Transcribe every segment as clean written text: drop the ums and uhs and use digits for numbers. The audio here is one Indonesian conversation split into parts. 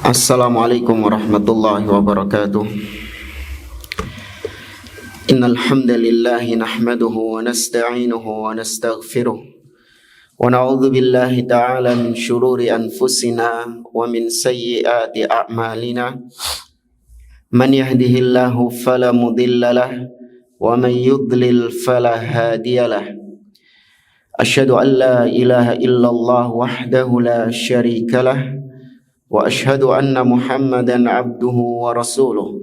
Assalamualaikum warahmatullahi wabarakatuh. Innal hamdalillah nahmaduhu wa nasta'inuhu wa nastaghfiruh wa na'udzu billahi ta'ala min shururi anfusina wa min sayyiati a'malina. Man yahdihillahu fala mudhillalah wa man yudlil fala hadiyalah. Asyhadu an la ilaha illallah wahdahu la syarikalah wa asyhadu anna Muhammadan abduhu wa rasuluh.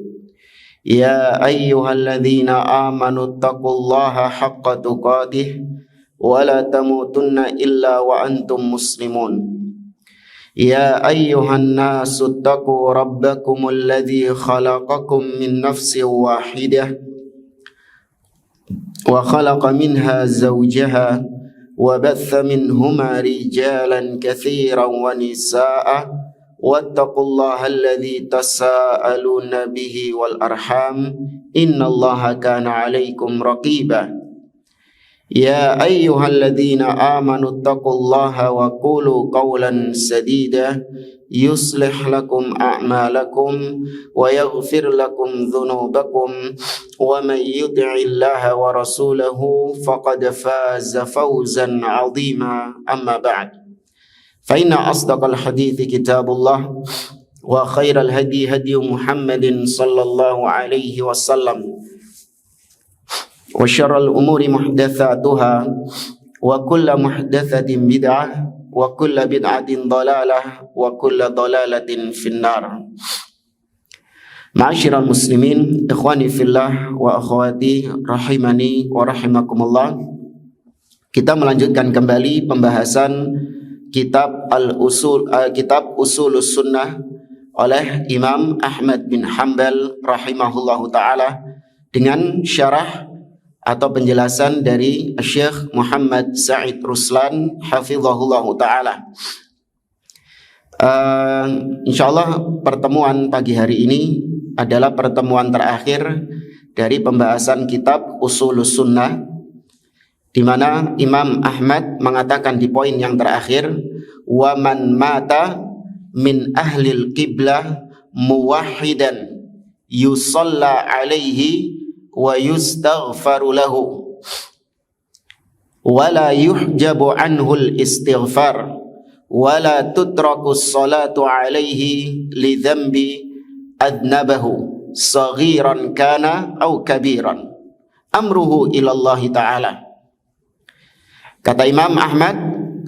Ya ayyuhalladzina amanu taqullaha haqqa tuqatih wa la tamutunna illa wa antum muslimun. Ya ayyuhan nasu taqu rabbakumul ladzi khalaqakum min nafsin wahidah wa khalaqa minha zawjaha wa batha minhuma rijalan katsiran wa nisaa'a wattaqullaha alladzi tasaaluna bihi wal arham innallaha kana 'alaikum raqiba. Ya ayyuhalladzina amanu taqullaha wa qulu qawlan sadida yuslih lakum a'malakum wa yaghfir lakum dhunubakum wa man yuti'illaha wa rasulahu faqad faza fawzan 'azima. Amma ba'd. Fa inna asdaqal hadithi kitabullah wa khairal hadi hadi Muhammadin sallallahu alaihi wasallam wa syarral umuri muhdatsatuha wa kullu muhdatsatin bid'ah wa kullu bid'atin dhalalah wa kullu dhalalatin finnar. Ma'asyiral muslimin, ikhwani fillah wa akhwati rahimani wa rahimakumullah. Kita melanjutkan kembali pembahasan kitab kitab Ushulus Sunnah oleh Imam Ahmad bin Hanbal rahimahullahu taala dengan syarah atau penjelasan dari Syekh Muhammad Sa'id Ruslan hafizahullahu taala. Insyaallah pertemuan pagi hari ini adalah pertemuan terakhir dari pembahasan kitab Ushulus Sunnah, di mana Imam Ahmad mengatakan di poin yang terakhir, wa man mata min ahlil qiblah muwahhidan yusalla alaihi wa yustaghfaru lahu wa la yuhjabu anhu al-istighfar wa la tutraku as-salatu alaihi li dhanbi adnabahu saghiran kana aw kabiran amruhu ila Allah ta'ala. Kata Imam Ahmad,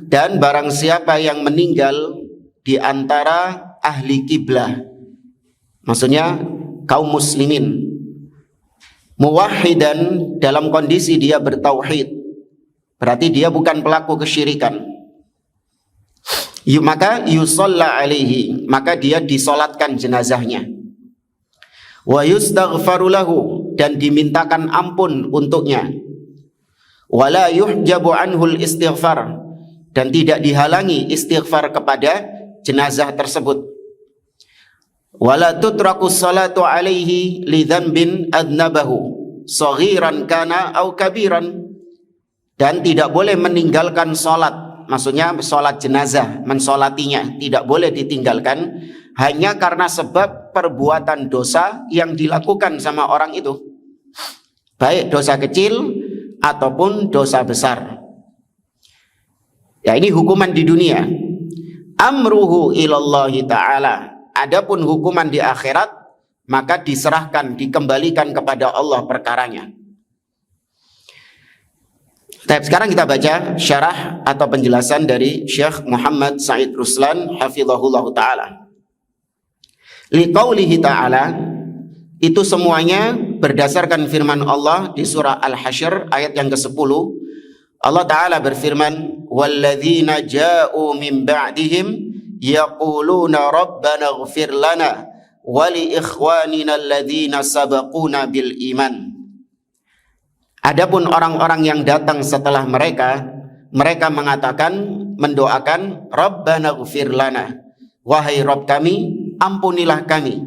dan barang siapa yang meninggal di antara ahli kiblah, maksudnya kaum muslimin, muwahhidan dalam kondisi dia bertauhid, berarti dia bukan pelaku kesyirikan, maka yusalla alaihi, maka dia disolatkan jenazahnya, wa yustaghfaru lahu, dan dimintakan ampun untuknya, wala yuhjabu anhul istighfar, dan tidak dihalangi istighfar kepada jenazah tersebut, wala tutraku salatu alaihi li dhanbin adnabahu saghiran kana au kabiran, dan tidak boleh meninggalkan salat, maksudnya salat jenazah, mensolatinya tidak boleh ditinggalkan hanya karena sebab perbuatan dosa yang dilakukan sama orang itu, baik dosa kecil ataupun dosa besar. Ya, ini hukuman di dunia. Amruhu ilallahi ta'ala. Adapun hukuman di akhirat, maka diserahkan, dikembalikan kepada Allah perkaranya. Sekarang kita baca syarah atau penjelasan dari Syekh Muhammad Sa'id Ruslan hafizahullahu ta'ala. Liqaulihi ta'ala, itu semuanya berdasarkan firman Allah di surah Al-Hasyr ayat yang ke-10. Allah Ta'ala berfirman, walladzina ja'u min ba'dihim yaquluna rabbana ighfir lana wa li ikhwanina alladzina sabaquna bil iman. Adapun orang-orang yang datang setelah mereka, mereka mengatakan, mendoakan, rabbana ighfir lana, wahai Rabb kami, ampunilah kami,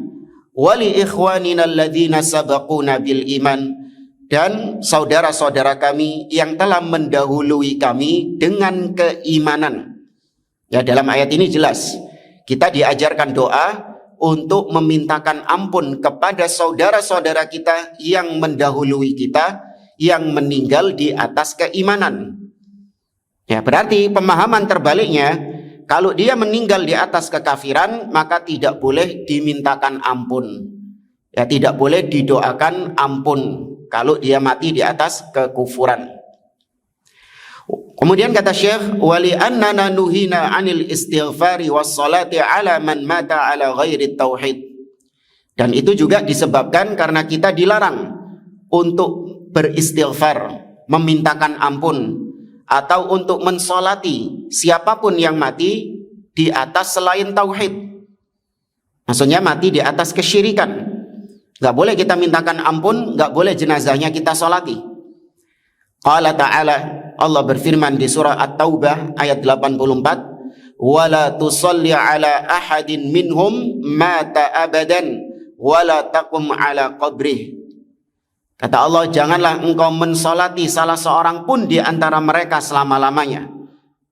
wali ikhwanina alladzina sabaquna bil iman, dan saudara-saudara kami yang telah mendahului kami dengan keimanan. Ya, dalam ayat ini jelas kita diajarkan doa untuk memintakan ampun kepada saudara-saudara kita yang mendahului kita, yang meninggal di atas keimanan. Ya, berarti pemahaman terbaliknya, kalau dia meninggal di atas kekafiran, maka tidak boleh dimintakan ampun. Ya, tidak boleh didoakan ampun kalau dia mati di atas kekufuran. Kemudian kata Syekh, wali annana nuhina 'anil istighfari was salati 'ala man mata 'ala ghairi tauhid. Dan itu juga disebabkan karena kita dilarang untuk beristighfar, memintakan ampun, atau untuk mensolati siapapun yang mati di atas selain tauhid. Maksudnya mati di atas kesyirikan. Gak boleh kita mintakan ampun, gak boleh jenazahnya kita solati. Qala ta'ala, Allah berfirman di surah At-Taubah ayat 84, wala tusalli ala ahadin minhum mata abadan wala taqum ala qabrih. Kata Allah, janganlah engkau mensolati salah seorang pun di antara mereka selama-lamanya,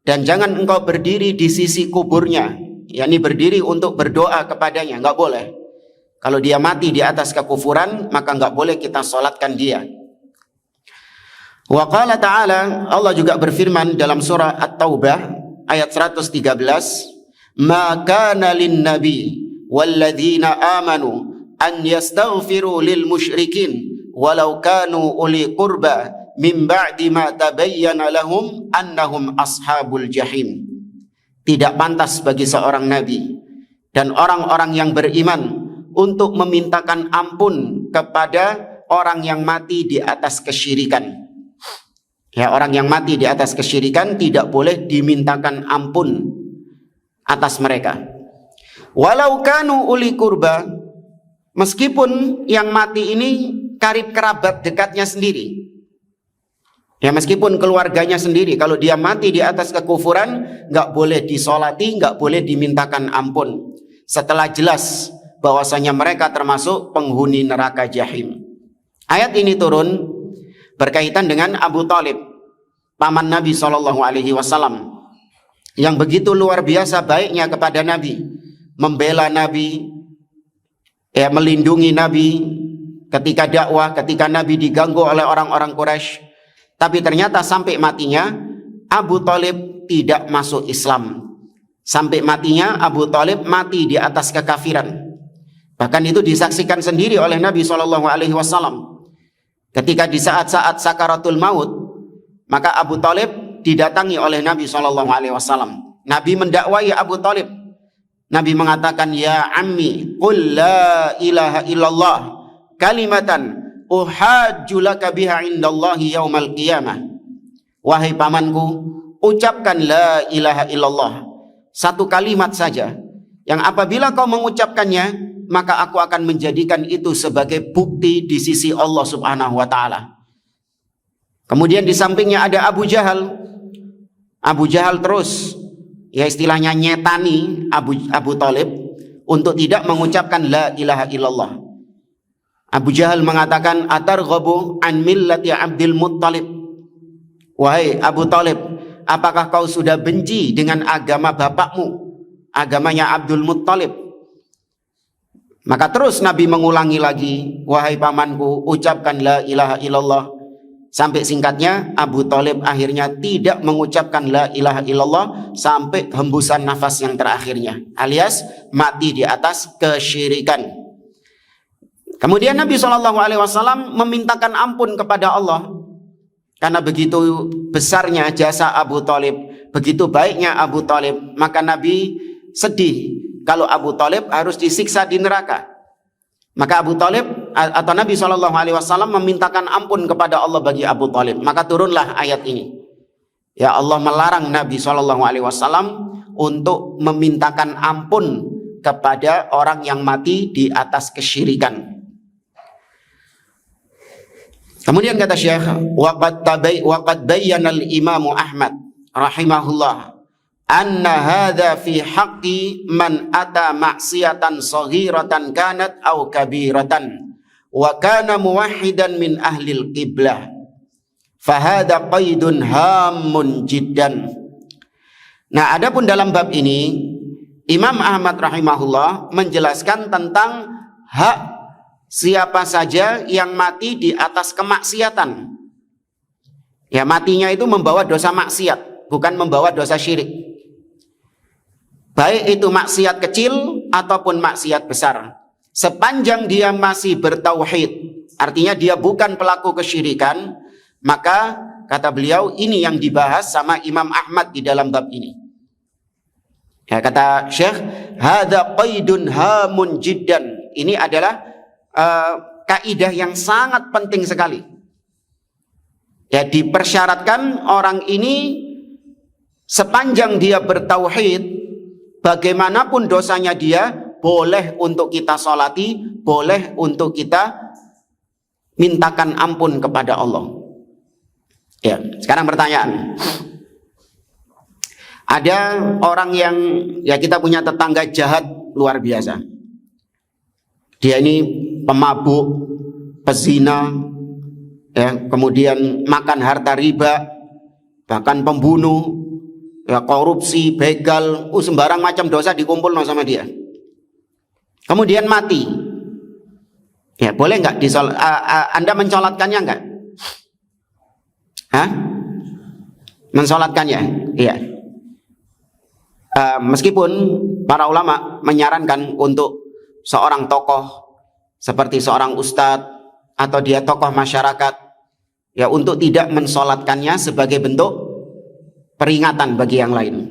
dan jangan engkau berdiri di sisi kuburnya, yakni berdiri untuk berdoa kepadanya, enggak boleh. Kalau dia mati di atas kekufuran, maka enggak boleh kita solatkan dia. Wa qala ta'ala, Allah juga berfirman dalam surah At-Taubah ayat 113, ma kana lin nabi walladzina amanu an yastaghfiru lil musyrikin walau kanu uli qurba min ba'di ma tabayyana lahum annahum ashabul jahim. Tidak pantas bagi seorang nabi dan orang-orang yang beriman untuk memintakan ampun kepada orang yang mati di atas kesyirikan. Ya, orang yang mati di atas kesyirikan tidak boleh dimintakan ampun atas mereka. Walau kanu uli kurba, meskipun yang mati ini karib kerabat dekatnya sendiri. Ya, meskipun keluarganya sendiri, kalau dia mati di atas kekufuran, nggak boleh disolati, nggak boleh dimintakan ampun. Setelah jelas bahwasanya mereka termasuk penghuni neraka jahim. Ayat ini turun berkaitan dengan Abu Thalib, paman Nabi SAW, yang begitu luar biasa baiknya kepada Nabi, membela Nabi, ya, melindungi Nabi ketika dakwah, ketika Nabi diganggu oleh orang-orang Quraisy. Tapi ternyata sampai matinya Abu Thalib tidak masuk Islam. Sampai matinya Abu Thalib mati di atas kekafiran. Bahkan itu disaksikan sendiri oleh Nabi SAW. Ketika di saat-saat sakaratul maut, maka Abu Thalib didatangi oleh Nabi SAW. Nabi mendakwai Abu Thalib. Nabi mengatakan, ya ammi, qul la ilaha illallah kalimatan uhajju laka biha indallahi yaumal qiyamah. Wahai pamanku, ucapkan la ilaha illallah, satu kalimat saja, yang apabila kau mengucapkannya, maka aku akan menjadikan itu sebagai bukti di sisi Allah Subhanahu wa taala. Kemudian di sampingnya ada Abu Jahal. Abu Jahal terus, ya istilahnya nyetani Abu Thalib untuk tidak mengucapkan la ilaha illallah. Abu Jahal mengatakan, atarghabu an millati Abdul Muttalib. Wahai Abu Thalib, apakah kau sudah benci dengan agama bapakmu, agamanya Abdul Muttalib? Maka terus Nabi mengulangi lagi, wahai pamanku, ucapkan la ilaha illallah. Sampai singkatnya Abu Thalib akhirnya tidak mengucapkan la ilaha illallah sampai hembusan nafas yang terakhirnya, alias mati di atas kesyirikan. Kemudian Nabi SAW memintakan ampun kepada Allah karena begitu besarnya jasa Abu Thalib, begitu baiknya Abu Thalib, maka Nabi sedih kalau Abu Thalib harus disiksa di neraka. Maka Abu Thalib atau Nabi SAW memintakan ampun kepada Allah bagi Abu Thalib. Maka turunlah ayat ini. Ya, Allah melarang Nabi SAW untuk memintakan ampun kepada orang yang mati di atas kesyirikan. Kemudian kata Syekh, waqad bayyana al-Imam Ahmad rahimahullah anna hadza fi haqqi man ata ma'siyatan saghiratan kanat aw kabiratan wa kana muwahhidan min ahlil qiblah fa hadza qaidun hammun jiddan. Nah, adapun dalam bab ini Imam Ahmad rahimahullah menjelaskan tentang hak siapa saja yang mati di atas kemaksiatan. Ya, matinya itu membawa dosa maksiat, bukan membawa dosa syirik. Baik itu maksiat kecil ataupun maksiat besar. Sepanjang dia masih bertauhid, artinya dia bukan pelaku kesyirikan, maka kata beliau ini yang dibahas sama Imam Ahmad di dalam bab ini. Ya, kata Syekh, hadza qaidun hamun jiddan. Ini adalah kaidah yang sangat penting sekali. Ya, dipersyaratkan orang ini sepanjang dia bertauhid, bagaimanapun dosanya dia, boleh untuk kita sholati, boleh untuk kita mintakan ampun kepada Allah. Ya, sekarang pertanyaan. Ada orang yang, ya kita punya tetangga jahat luar biasa. Dia ini pemabuk, pezina, ya, kemudian makan harta riba, bahkan pembunuh, ya, korupsi, begal, sembarang macam dosa dikumpul sama dia. Kemudian mati. Ya, boleh nggak Anda mencolatkannya nggak? Hah? Mencolatkannya? Iya. Meskipun para ulama menyarankan untuk seorang tokoh seperti seorang ustadz atau dia tokoh masyarakat, ya, untuk tidak mensolatkannya sebagai bentuk peringatan bagi yang lain.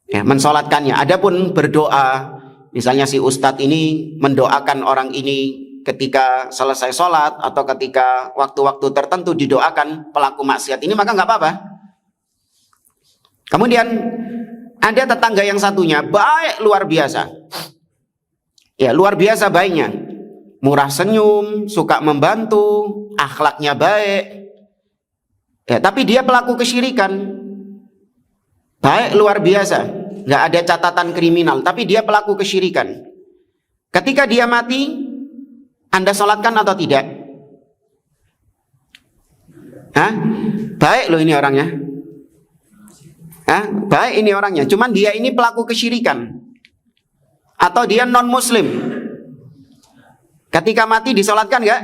Ya, mensolatkannya. Adapun berdoa, misalnya si ustadz ini mendoakan orang ini ketika selesai sholat atau ketika waktu-waktu tertentu didoakan pelaku maksiat ini, maka nggak apa-apa. Kemudian ada tetangga yang satunya baik luar biasa. Ya, luar biasa baiknya. Murah senyum, suka membantu, akhlaknya baik. Ya, tapi dia pelaku kesyirikan. Baik luar biasa, nggak ada catatan kriminal, tapi dia pelaku kesyirikan. Ketika dia mati, Anda sholatkan atau tidak? Hah? Baik loh ini orangnya. Baik ini orangnya, cuman dia ini pelaku kesyirikan atau dia non muslim. Ketika mati disolatkan nggak?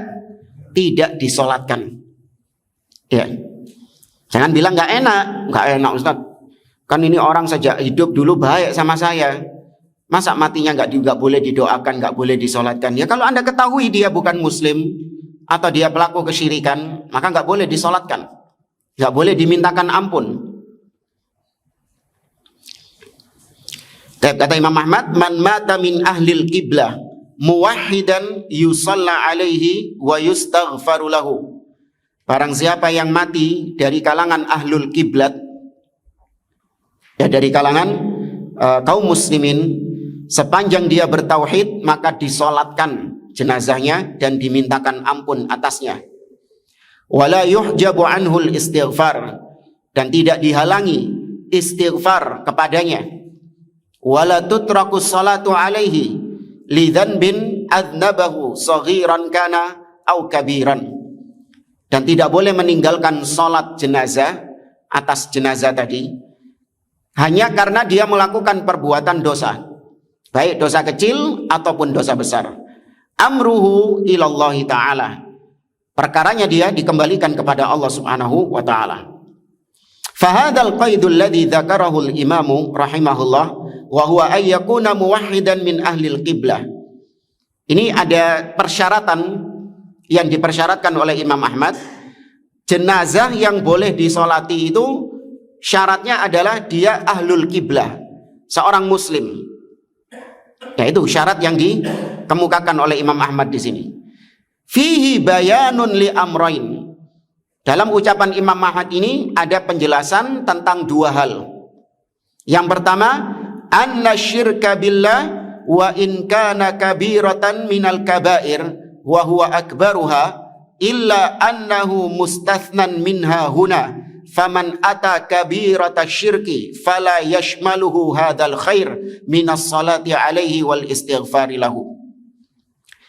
Tidak disolatkan. Ya, jangan bilang nggak enak Ustaz. Kan ini orang sejak hidup dulu baik sama saya, masa matinya nggak boleh didoakan, nggak boleh disolatkan? Ya kalau Anda ketahui dia bukan muslim atau dia pelaku kesyirikan, maka nggak boleh disolatkan, nggak boleh dimintakan ampun. Kata Imam Ahmad, man mata min ahlil qiblah muwahhidan yusalla alaihi wa yustaghfaru lahu. Barang siapa yang mati dari kalangan ahlul kiblat, ya dari kalangan kaum muslimin, sepanjang dia bertauhid maka disolatkan jenazahnya dan dimintakan ampun atasnya. Wala yuhjabu anhul istighfar, dan tidak dihalangi istighfar kepadanya. Wala tutrakus salatu alaihi lidhanbin adnabahu saghiran kana au kabiran, dan tidak boleh meninggalkan salat jenazah atas jenazah tadi hanya karena dia melakukan perbuatan dosa, baik dosa kecil ataupun dosa besar. Amruhu ilallahi ta'ala, perkaranya dia dikembalikan kepada Allah subhanahu wa ta'ala. Fahadal qaidul ladzi dzakarahu al-imamu rahimahullah wa huwa ay yakuna muwahhidan min ahlil qiblah. Ini ada persyaratan yang dipersyaratkan oleh Imam Ahmad. Jenazah yang boleh disolati itu syaratnya adalah dia ahlul qiblah, seorang muslim. Ya, itu syarat yang dikemukakan oleh Imam Ahmad di sini. Fihi bayanun li amrain. Dalam ucapan Imam Ahmad ini ada penjelasan tentang dua hal. Yang pertama, anna syirka billah wa in kana kabiratan minal kabair wa huwa akbaruha illa annahu mustathnan minha huna faman ata kabirata syirki fala yashmaluhu hadzal khair minas salati alaihi wal istighfari lahu.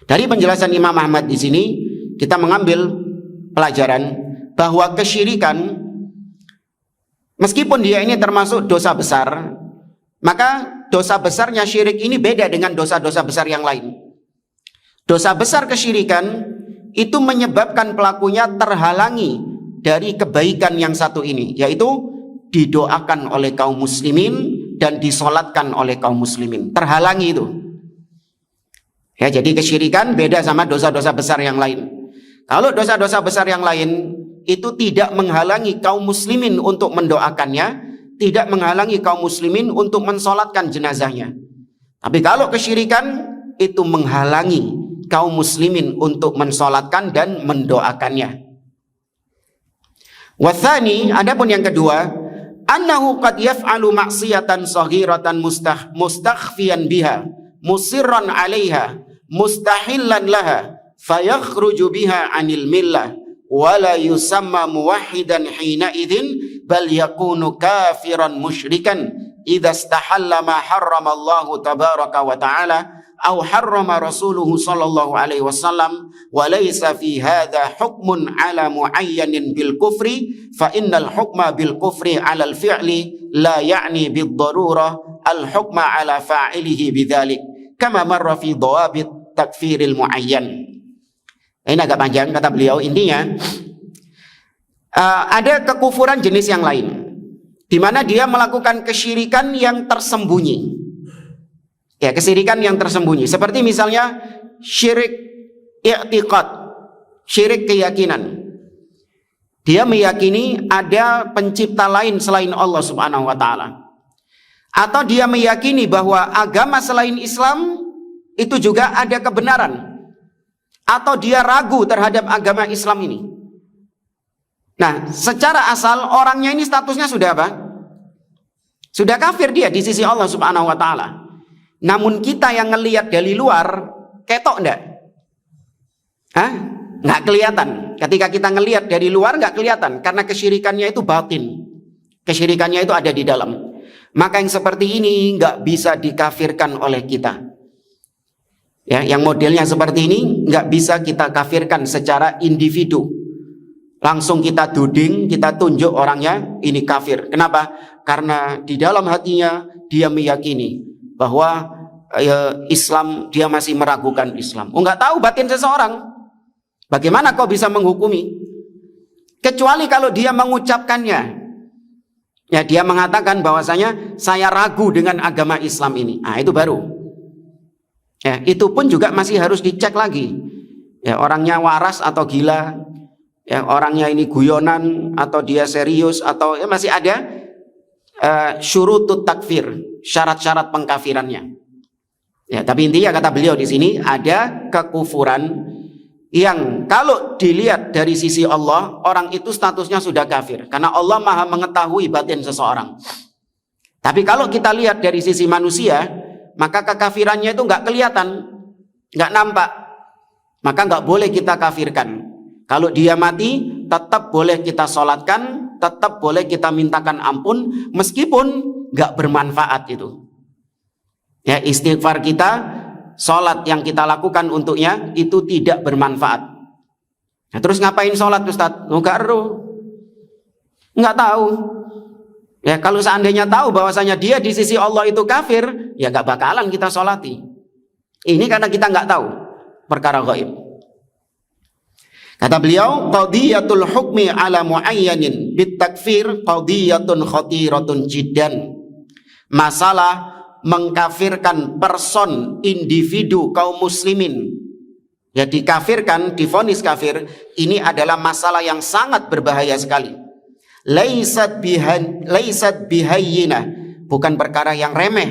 Dari penjelasan Imam Ahmad di sini kita mengambil pelajaran bahwa kesyirikan meskipun dia ini termasuk dosa besar, maka dosa besarnya syirik ini beda dengan dosa-dosa besar yang lain. Dosa besar kesyirikan itu menyebabkan pelakunya terhalangi dari kebaikan yang satu ini, yaitu didoakan oleh kaum muslimin dan disolatkan oleh kaum muslimin. Terhalangi itu. Ya, jadi kesyirikan beda sama dosa-dosa besar yang lain. Kalau dosa-dosa besar yang lain itu tidak menghalangi kaum muslimin untuk mendoakannya, tidak menghalangi kaum muslimin untuk mensolatkan jenazahnya. Tapi kalau kesyirikan itu menghalangi kaum muslimin untuk mensolatkan dan mendoakannya. Wathani, adapun yang kedua, annahu qad yaf'alu ma'siyatan saghiratan mustakhfiyan biha musirran 'alaiha mustahillan laha fayakhruju biha 'anil millah wa la yusamma muwahhidan hina idzin bal yakunu kafiran musyrikan idza istahalla ma harrama Allah tabaraka wa ta'ala aw harrama rasuluhu sallallahu alaihi wasallam wa laysa fi hadha hukmun ala muayyanin bil kufri fa innal hukma bil kufri ala al fi'li la ya'ni bid darurah al hukma ala fa'ilihi bidzalik kama marra fi dawabit takfiril muayyan. Ini agak panjang kata beliau, intinya ada kekufuran jenis yang lain di mana dia melakukan kesyirikan yang tersembunyi. Ya, kesyirikan yang tersembunyi. Seperti misalnya syirik i'tiqad, syirik keyakinan. Dia meyakini ada pencipta lain selain Allah Subhanahu wa taala. Atau dia meyakini bahwa agama selain Islam itu juga ada kebenaran. Atau dia ragu terhadap agama Islam ini. Nah, secara asal orangnya ini statusnya sudah apa? Sudah kafir dia di sisi Allah Subhanahu wa taala. Namun kita yang ngelihat dari luar, ketok enggak? Hah? Nggak kelihatan. Ketika kita ngelihat dari luar nggak kelihatan, karena kesyirikannya itu batin. Kesyirikannya itu ada di dalam. Maka yang seperti ini nggak bisa dikafirkan oleh kita. Ya, yang modelnya seperti ini nggak bisa kita kafirkan secara individu. Langsung kita tuding, kita tunjuk orangnya ini kafir. Kenapa? Karena di dalam hatinya dia meyakini bahwa Islam, dia masih meragukan Islam. Nggak tahu batin seseorang. Bagaimana kau bisa menghukumi? Kecuali kalau dia mengucapkannya. Ya, dia mengatakan bahwasanya saya ragu dengan agama Islam ini. Nah, itu baru. Ya, itu pun juga masih harus dicek lagi. Ya, orangnya waras atau gila, ya, orangnya ini guyonan atau dia serius, atau ya, masih ada syurutut takfir, syarat-syarat pengkafirannya. Ya, tapi intinya kata beliau di sini ada kekufuran yang kalau dilihat dari sisi Allah, orang itu statusnya sudah kafir karena Allah Maha mengetahui batin seseorang. Tapi kalau kita lihat dari sisi manusia, maka kekafirannya itu nggak kelihatan, nggak nampak, maka nggak boleh kita kafirkan. Kalau dia mati, tetap boleh kita sholatkan, tetap boleh kita mintakan ampun, meskipun nggak bermanfaat itu. Ya, istighfar kita, sholat yang kita lakukan untuknya itu tidak bermanfaat. Nah, terus ngapain sholat, Ustaz? Nggak tahu. Ya, kalau seandainya tahu bahwasanya dia di sisi Allah itu kafir, ya nggak bakalan kita sholati. Ini karena kita nggak tahu perkara gaib. Kata beliau, qadiyatul hukmi ala muayyanin bitakfir qadiyatun khatiratun jiddan. Masalah mengkafirkan person, individu kaum muslimin, ya dikafirkan, divonis kafir, ini adalah masalah yang sangat berbahaya sekali. Laisat bihayyinah, bukan perkara yang remeh,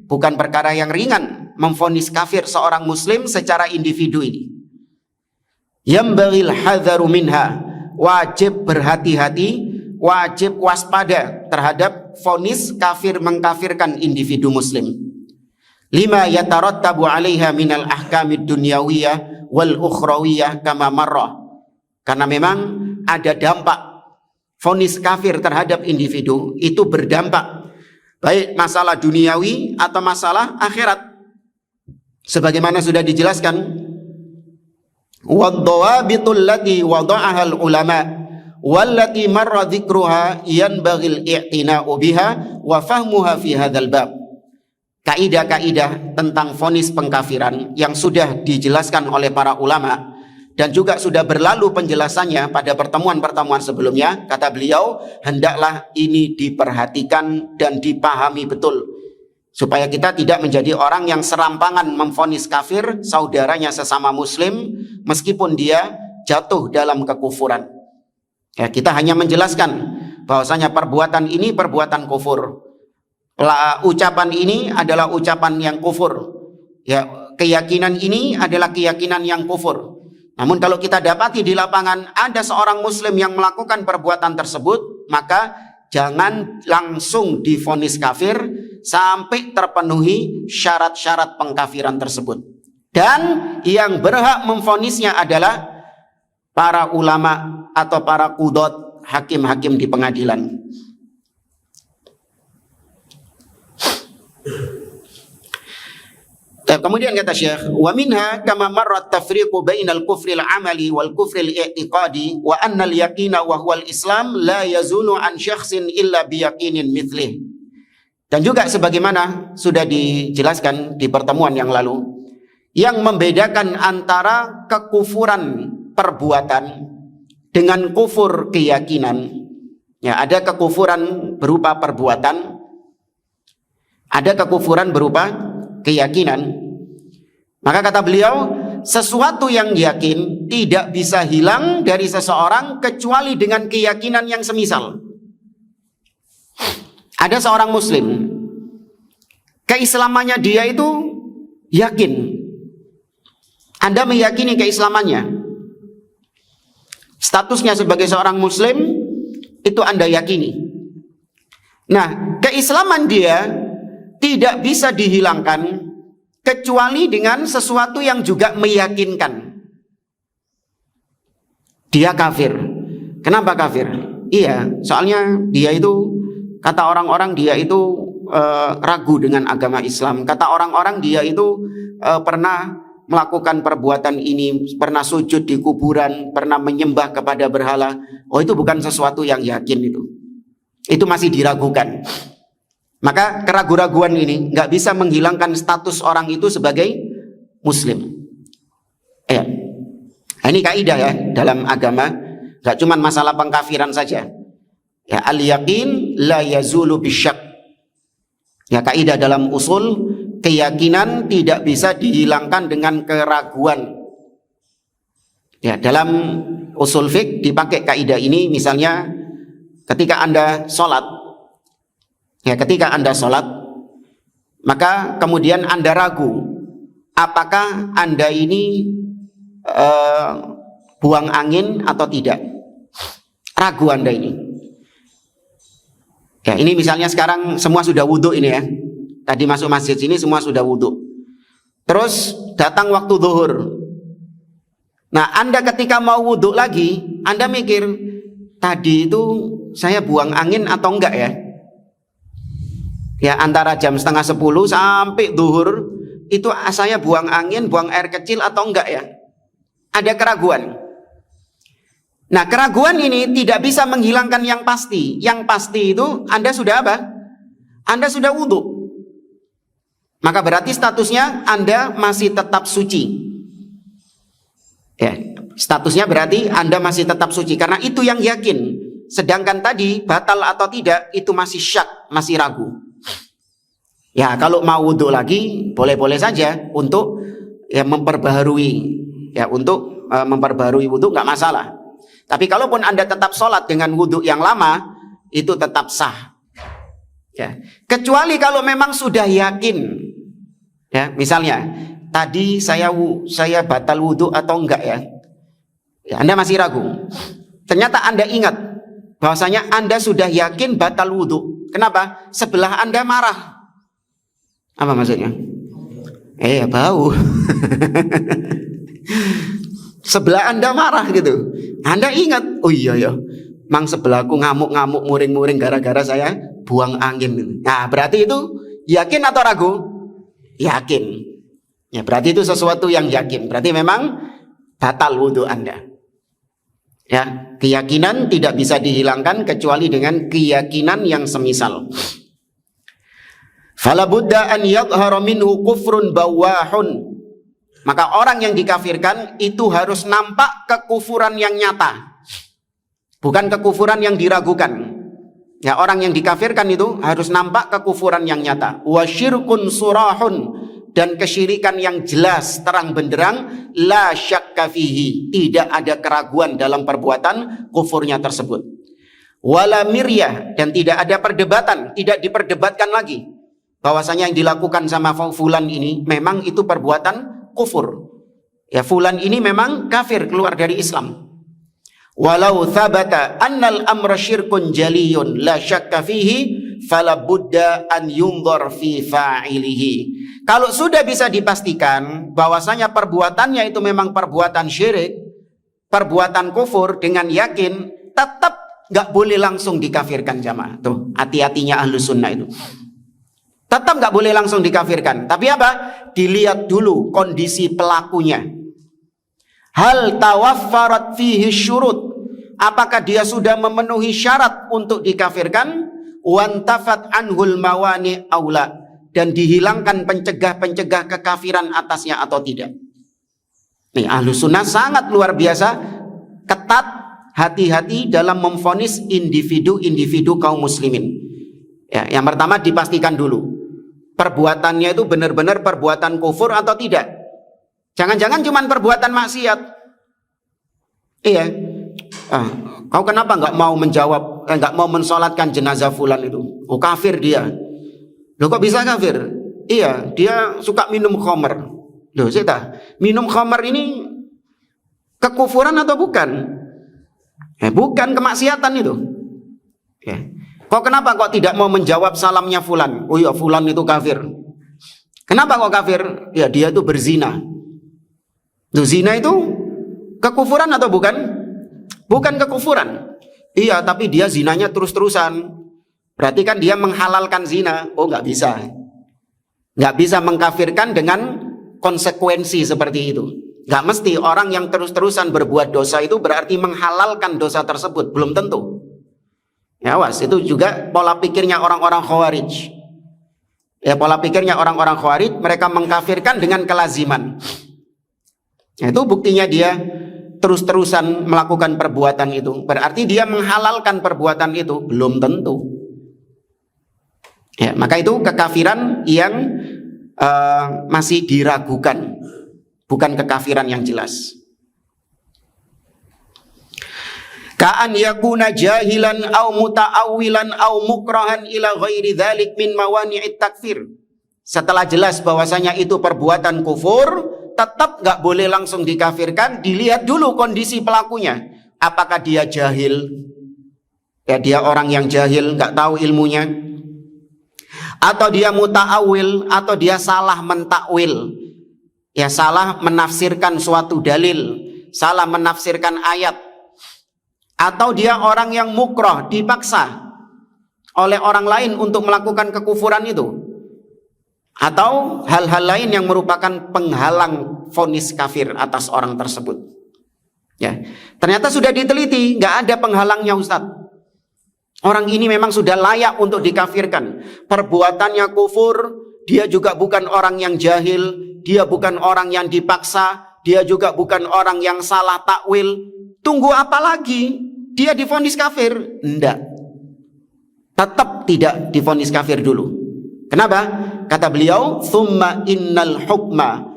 bukan perkara yang ringan memvonis kafir seorang muslim secara individu ini. Yambaghil hadzaru minha, wajib berhati-hati, wajib waspada terhadap vonis kafir mengkafirkan individu muslim. Lima yatarattabu 'alaiha minal ahkamid dunyawiyah wal ukhrawiyah kama marrah. Karena memang ada dampak vonis kafir terhadap individu itu berdampak baik masalah duniawi atau masalah akhirat. Sebagaimana sudah dijelaskan, wadhawabitul lati wada'aha al-ulama wallati marra dzikruha yanbaghil i'tina'u biha wa fahmuha fi hadzal bab. kaidah-kaidah tentang vonis pengkafiran yang sudah dijelaskan oleh para ulama dan juga sudah berlalu penjelasannya pada pertemuan-pertemuan sebelumnya, kata beliau, hendaklah ini diperhatikan dan dipahami betul supaya kita tidak menjadi orang yang serampangan memvonis kafir saudaranya sesama muslim meskipun dia jatuh dalam kekufuran. Ya, kita hanya menjelaskan bahwasanya perbuatan ini perbuatan kufur. Ucapan ini adalah ucapan yang kufur. Ya, keyakinan ini adalah keyakinan yang kufur. Namun kalau kita dapati di lapangan ada seorang muslim yang melakukan perbuatan tersebut, maka jangan langsung divonis kafir sampai terpenuhi syarat-syarat pengkafiran tersebut. Dan yang berhak memvonisnya adalah para ulama atau para qudot, hakim-hakim di pengadilan. Kemudian kata Syekh, wa minha kama marrat tafriqu bainal kufril amali wal kufril i'tiqadi wa anna al yaqina wa huwa al islam la yazunu an syakhsin illa bi yaqinin mithlih. Dan juga sebagaimana sudah dijelaskan di pertemuan yang lalu, yang membedakan antara kekufuran perbuatan dengan kufur keyakinan. Ya, ada kekufuran berupa perbuatan, ada kekufuran berupa keyakinan. Maka kata beliau, sesuatu yang yakin tidak bisa hilang dari seseorang kecuali dengan keyakinan yang semisal. Ada seorang muslim, keislamannya dia itu yakin. Anda meyakini keislamannya, statusnya sebagai seorang muslim itu Anda yakini. Nah, keislaman dia tidak bisa dihilangkan kecuali dengan sesuatu yang juga meyakinkan. Dia kafir. Kenapa kafir? Iya, soalnya dia itu, kata orang-orang dia itu ragu dengan agama Islam. Kata orang-orang dia itu pernah melakukan perbuatan ini, pernah sujud di kuburan, pernah menyembah kepada berhala. Oh, itu bukan sesuatu yang yakin itu. Itu masih diragukan. Maka keraguan-raguan ini nggak bisa menghilangkan status orang itu sebagai muslim. Ya. Nah, ini kaidah ya dalam agama, nggak cuma masalah pengkafiran saja. Ya, al-yaqin la yazulu bisyak. Ya, kaidah dalam usul, keyakinan tidak bisa dihilangkan dengan keraguan. Ya, dalam usul fiqh dipakai kaidah ini, misalnya ketika Anda sholat. Ya, ketika Anda sholat, maka kemudian Anda ragu, apakah Anda ini buang angin atau tidak? Ragu Anda ini. Ya, ini misalnya sekarang semua sudah wudhu ini ya. Tadi masuk masjid sini semua sudah wudhu. Terus datang waktu zuhur. Nah, Anda ketika mau wudhu lagi, Anda mikir, tadi itu saya buang angin atau enggak ya? Ya, antara jam 9:30 sampai zuhur itu saya buang angin, buang air kecil atau enggak ya? Ada keraguan. Nah, keraguan ini tidak bisa menghilangkan yang pasti. Yang pasti itu Anda sudah apa? Anda sudah wudhu. Maka berarti statusnya Anda masih tetap suci. Ya, statusnya berarti Anda masih tetap suci karena itu yang yakin. Sedangkan tadi batal atau tidak itu masih syak, masih ragu. Ya, kalau mau wudhu lagi boleh-boleh saja untuk ya memperbaharui, ya untuk memperbaharui wudhu nggak masalah. Tapi kalaupun Anda tetap sholat dengan wudhu yang lama itu tetap sah. Ya, kecuali kalau memang sudah yakin. Ya, misalnya tadi saya batal wudhu atau enggak ya? Ya, Anda masih ragu. Ternyata Anda ingat bahwasanya Anda sudah yakin batal wudhu. Kenapa? Sebelah Anda marah. Apa maksudnya? Bau. Sebelah Anda marah gitu. Anda ingat, oh iya ya, mang sebelahku ngamuk-ngamuk, muring-muring gara-gara saya buang angin. Nah, berarti itu yakin atau ragu? Yakin. Ya, berarti itu sesuatu yang yakin. Berarti memang batal wudhu Anda. Ya, keyakinan tidak bisa dihilangkan kecuali dengan keyakinan yang semisal. Fala budda an yadhhara minhu kufrun bawahun. Maka orang yang dikafirkan itu harus nampak kekufuran yang nyata, bukan kekufuran yang diragukan. Ya, orang yang dikafirkan itu harus nampak kekufuran yang nyata. Wa syirkun surahun, dan kesyirikan yang jelas terang benderang, la syakka fihi, tidak ada keraguan dalam perbuatan kufurnya tersebut. Wala miryah, dan tidak ada perdebatan, tidak diperdebatkan lagi bahwasanya yang dilakukan sama fulan ini memang itu perbuatan kufur. Ya, fulan ini memang kafir, keluar dari Islam. Walau thabata annal amra syirkun jaliyun la syakka fihi fala budda an yunzar fi fa'ilihi. Kalau sudah bisa dipastikan bahwasanya perbuatannya itu memang perbuatan syirik, perbuatan kufur dengan yakin, tetap nggak boleh langsung dikafirkan jamaah. Tuh, hati-hatinya ahlu sunnah itu. Tetap nggak boleh langsung dikafirkan. Tapi apa? Dilihat dulu kondisi pelakunya. Hal tawaffarat fihi syurut. Apakah dia sudah memenuhi syarat untuk dikafirkan? Wantafat anhul mawani aula. Dan dihilangkan pencegah-pencegah kekafiran atasnya atau tidak. Nih, ahlu sunnah sangat luar biasa ketat, hati-hati dalam memvonis individu-individu kaum muslimin. Ya, yang pertama dipastikan dulu perbuatannya itu benar-benar perbuatan kufur atau tidak. Jangan-jangan cuma perbuatan maksiat. Iya. Kau kenapa nggak mau menjawab, nggak mau mensolatkan jenazah fulan itu? Oh, kafir dia. Loh, kok bisa kafir? Iya, dia suka minum khamr. Loh, saya minum khamr ini kekufuran atau bukan? Bukan, kemaksiatan itu. Ya. Kok kenapa kok tidak mau menjawab salamnya fulan? Oh iya, fulan itu kafir. Kenapa kok kafir? Ya, dia itu berzina. Tuh, zina itu kekufuran atau bukan? Bukan kekufuran. Iya, tapi dia zinanya terus-terusan. Berarti kan dia menghalalkan zina. Oh, nggak bisa. Nggak bisa mengkafirkan dengan konsekuensi seperti itu. Nggak mesti orang yang terus-terusan berbuat dosa itu berarti menghalalkan dosa tersebut. Belum tentu. Ya, awas, itu juga pola pikirnya orang-orang Khawarij. Ya, pola pikirnya orang-orang Khawarij, mereka mengkafirkan dengan kelaziman. Nah, itu buktinya dia terus-terusan melakukan perbuatan itu. Berarti dia menghalalkan perbuatan itu. Belum tentu. Ya, maka itu kekafiran yang masih diragukan, bukan kekafiran yang jelas. Ka'an yakuna jahilan au muta'awilan au mukrahan ila ghairi dzalik min mawani'it takfir. Setelah jelas bahwasanya itu perbuatan kufur, tetap nggak boleh langsung dikafirkan. Dilihat dulu kondisi pelakunya. Apakah dia jahil? Ya, dia orang yang jahil, nggak tahu ilmunya. Atau dia muta'awil, atau dia salah mentakwil. Ya, salah menafsirkan suatu dalil, salah menafsirkan ayat. Atau dia orang yang mukroh, dipaksa oleh orang lain untuk melakukan kekufuran itu. Atau hal-hal lain yang merupakan penghalang vonis kafir atas orang tersebut. Ya, ternyata sudah diteliti, nggak ada penghalangnya, Ustaz. Orang ini memang sudah layak untuk dikafirkan. Perbuatannya kufur, dia juga bukan orang yang jahil, dia bukan orang yang dipaksa, dia juga bukan orang yang salah takwil. Tunggu apa lagi? Dia divonis kafir? Enggak. Tetap tidak divonis kafir dulu. Kenapa? Kata beliau, "Tsumma innal hukma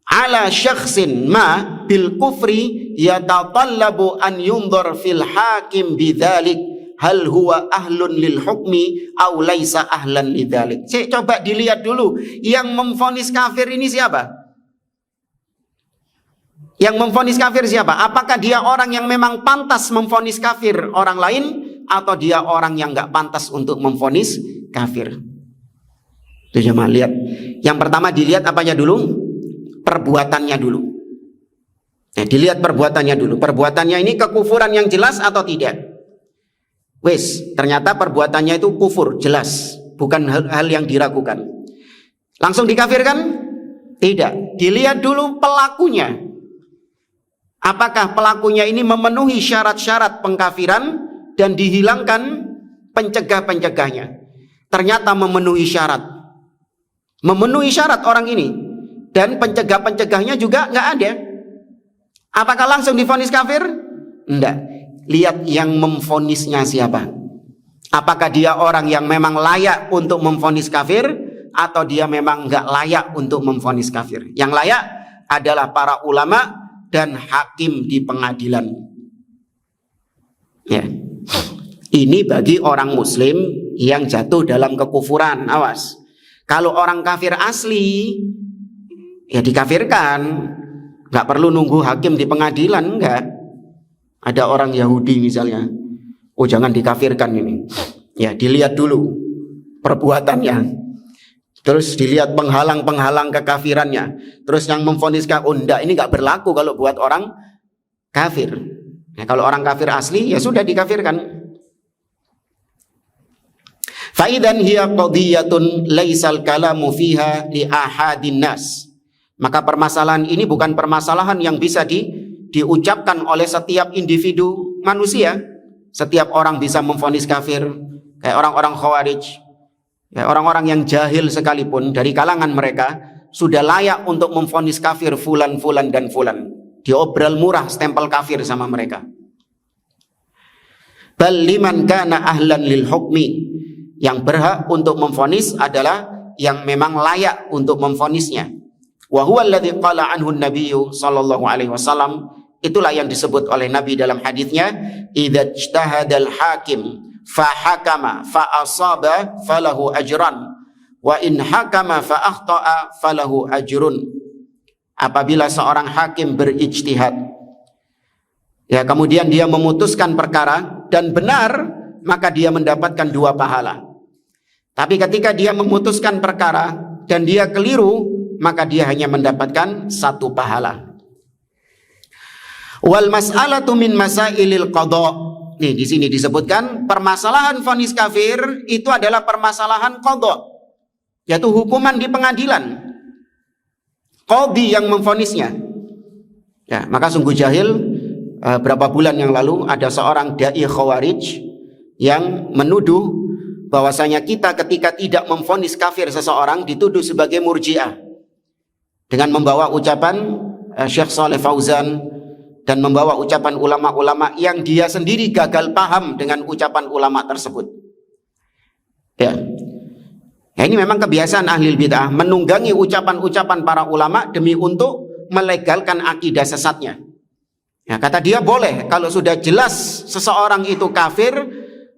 ala syakhsin ma bil kufri yatatallabu an yunzar fil hakim bidzalik hal huwa ahlun lil hukmi aw laisa ahlan lidzalik." Coba dilihat dulu, yang memvonis kafir ini siapa? Yang memvonis kafir siapa? Apakah dia orang yang memang pantas memvonis kafir orang lain, atau dia orang yang nggak pantas untuk memvonis kafir? Itu jemaah lihat. Yang pertama dilihat apanya dulu? Perbuatannya dulu. Nah, dilihat perbuatannya dulu. Perbuatannya ini kekufuran yang jelas atau tidak? Wes, ternyata perbuatannya itu kufur, jelas, bukan hal yang diragukan. Langsung dikafirkan? Tidak. Dilihat dulu pelakunya. Apakah pelakunya ini memenuhi syarat-syarat pengkafiran dan dihilangkan pencegah-pencegahnya? Ternyata memenuhi syarat. Memenuhi syarat orang ini. Dan pencegah-pencegahnya juga nggak ada. Apakah langsung divonis kafir? Enggak. Lihat yang memvonisnya siapa. Apakah dia orang yang memang layak untuk memvonis kafir, atau dia memang nggak layak untuk memvonis kafir. Yang layak adalah para ulama dan hakim di pengadilan. Ya. Ini bagi orang muslim yang jatuh dalam kekufuran. Awas. Kalau orang kafir asli, ya dikafirkan. Nggak perlu nunggu hakim di pengadilan, enggak. Ada orang Yahudi misalnya, oh jangan dikafirkan ini. Ya dilihat dulu perbuatannya. Terus dilihat penghalang-penghalang kekafirannya. Terus yang memvoniskan, oh enggak, ini enggak berlaku kalau buat orang kafir. Ya, kalau orang kafir asli, ya sudah dikafirkan. Faidan hiya qadiyatun laisal kalamu fiha li ahadin nas. Maka permasalahan ini bukan permasalahan yang bisa diucapkan oleh setiap individu manusia. Setiap orang bisa memvonis kafir. Kayak orang-orang Khawarij. Ya, orang-orang yang jahil sekalipun dari kalangan mereka sudah layak untuk memvonis kafir fulan, fulan, dan fulan. Diobral murah stempel kafir sama mereka. Bal liman kana ahlan lil hukmi. Yang berhak untuk memvonis adalah yang memang layak untuk memvonisnya. Wa huwa alladzi qala anhu an-nabiyyu sallallahu alaihi wasallam. Itulah yang disebut oleh Nabi dalam hadisnya, idza ijtahadal hakim fa hakama fa asaba falahu ajran wa in hakama fa akhta'a falahu ajrun. Apabila seorang hakim berijtihad, ya kemudian dia memutuskan perkara dan benar, maka dia mendapatkan 2 pahala. Tapi ketika dia memutuskan perkara dan dia keliru, maka dia hanya mendapatkan 1 pahala. Wal mas'alatu min masailil qada. Nih di sini disebutkan permasalahan vonis kafir itu adalah permasalahan qada, yaitu hukuman di pengadilan. Qadhi yang memvonisnya. Ya, maka sungguh jahil. Berapa bulan yang lalu ada seorang dai Khawarij yang menuduh bahwasanya kita ketika tidak memvonis kafir seseorang dituduh sebagai murji'ah dengan membawa ucapan Syekh Shalih Fauzan dan membawa ucapan ulama-ulama yang dia sendiri gagal paham dengan ucapan ulama tersebut. Ya. Ya, ini memang kebiasaan ahli bid'ah menunggangi ucapan-ucapan para ulama demi untuk melegalkan akidah sesatnya. Ya, kata dia boleh kalau sudah jelas seseorang itu kafir,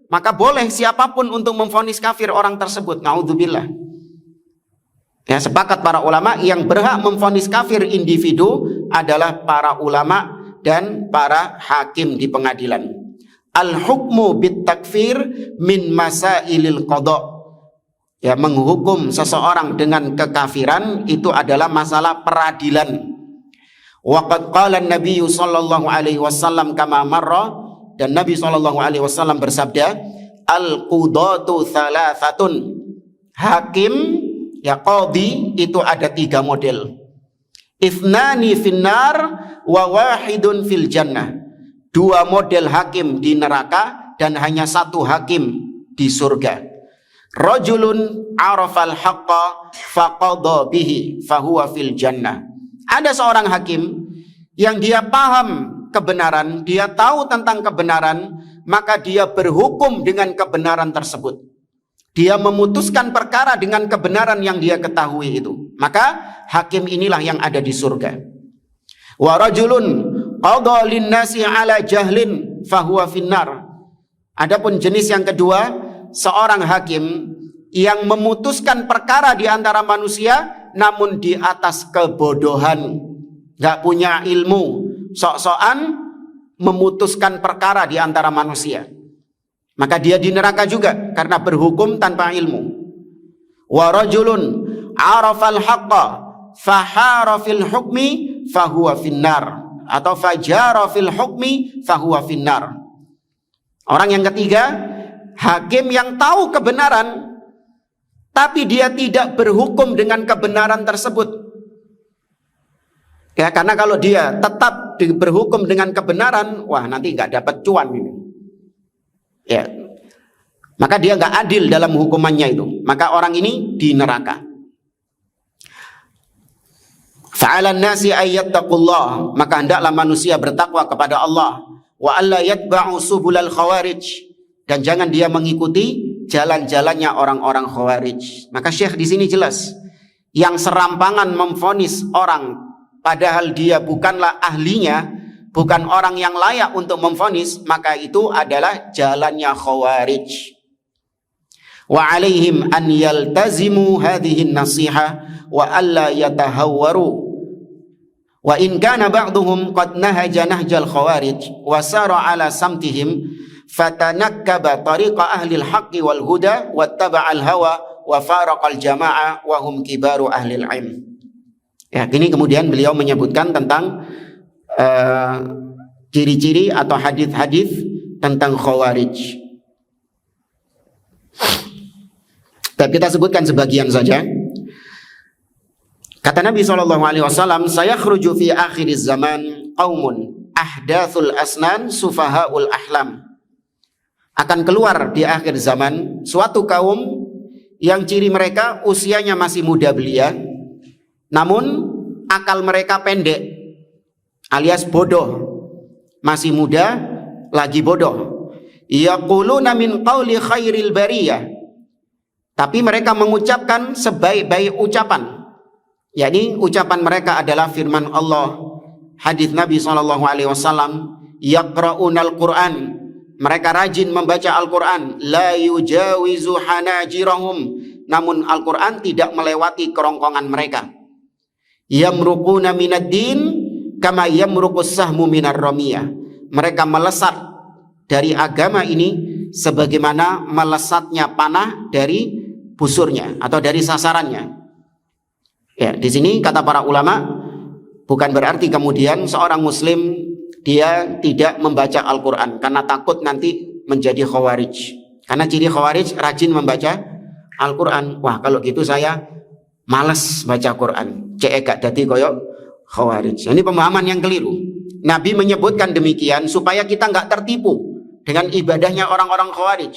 maka boleh siapapun untuk memvonis kafir orang tersebut. Naudzubillah. Ya, sepakat para ulama yang berhak memvonis kafir individu adalah para ulama dan para hakim di pengadilan. Al-hukmu bit takfir min masailil qada. Ya, menghukum seseorang dengan kekafiran itu adalah masalah peradilan. Waqad qala an-nabiy sallallahu alaihi wasallam kama marra, dan Nabi sallallahu alaihi wasallam bersabda, al-qudatu thalathatun. Hakim, ya qadhi itu ada 3 model. Ithnani finnar wa wahidun fil jannah. 2 model hakim di neraka dan hanya 1 hakim di surga. Rajulun arafal haqqa faqadha bihi fahuwa fil jannah. Ada seorang hakim yang dia paham kebenaran, dia tahu tentang kebenaran, maka dia berhukum dengan kebenaran tersebut. Dia memutuskan perkara dengan kebenaran yang dia ketahui itu. Maka hakim inilah yang ada di surga. Wa rajulun qadha lin-nasi ala jahlin fahuwa finnar. Adapun jenis yang kedua, seorang hakim yang memutuskan perkara di antara manusia namun di atas kebodohan, nggak punya ilmu, sok-sokan memutuskan perkara di antara manusia, maka dia di neraka juga karena berhukum tanpa ilmu. Wa rajulun arafal haqqa fahara fil hukmi fahuwa finnar, atau fajara fil hukmi fahuwa finnar. Orang yang ketiga, hakim yang tahu kebenaran tapi dia tidak berhukum dengan kebenaran tersebut. Ya, karena kalau dia tetap berhukum dengan kebenaran, wah nanti nggak dapat cuan ini. Ya, maka dia nggak adil dalam hukumannya itu. Maka orang ini di neraka. Fa'alan nasi ayyattaqullah, maka hendaklah manusia bertakwa kepada Allah. Wa alla yatba'u subulal khawarij, dan jangan dia mengikuti jalan-jalannya orang-orang khawarij. Maka Syekh di sini jelas, yang serampangan memvonis orang padahal dia bukanlah ahlinya, bukan orang yang layak untuk memvonis, maka itu adalah jalannya khawarij. Wa alaihim an yaltazimu hadhihi nasiha wa alla yatahawwaru. Wa in kana ba'duhum qad nahaja nahjal khawarij wa sara ala samtihim fatanakkaba tariqa ahli al-haqqi wal huda wattaba'a al-hawa wa faraqal jama'a wa hum kibaru ahli al-'ilm. Ya, ini kemudian beliau menyebutkan tentang ciri-ciri atau hadis-hadis tentang khawarij. Tapi kita sebutkan sebagian saja. Kata Nabi SAW, sayakhruju fi akhiriz zaman qaumun ahdathul asnan sufahaul ahlam. Akan keluar di akhir zaman suatu kaum yang ciri mereka usianya masih muda belia, namun akal mereka pendek, alias bodoh. Masih muda lagi bodoh. Yaquluna min qauli khairil bariyah, tapi mereka mengucapkan sebaik-baik ucapan. Yakni ucapan mereka adalah firman Allah, hadis Nabi SAW, yaqra'unal Qur'an, mereka rajin membaca Al-Quran, la yujawizu hanajirahum, namun Al-Quran tidak melewati kerongkongan mereka. Yamruquna minad din kama yamruqus sahmu minar ramiyah, mereka melesat dari agama ini sebagaimana melesatnya panah dari busurnya atau dari sasarannya. Ya, di sini kata para ulama, bukan berarti kemudian seorang muslim dia tidak membaca Al-Quran karena takut nanti menjadi khawarij. Karena ciri khawarij rajin membaca Al-Quran. Wah, kalau gitu saya malas baca Quran, cek gak dadi koyo khawarij. Ini pemahaman yang keliru. Nabi menyebutkan demikian supaya kita nggak tertipu dengan ibadahnya orang-orang khawarij,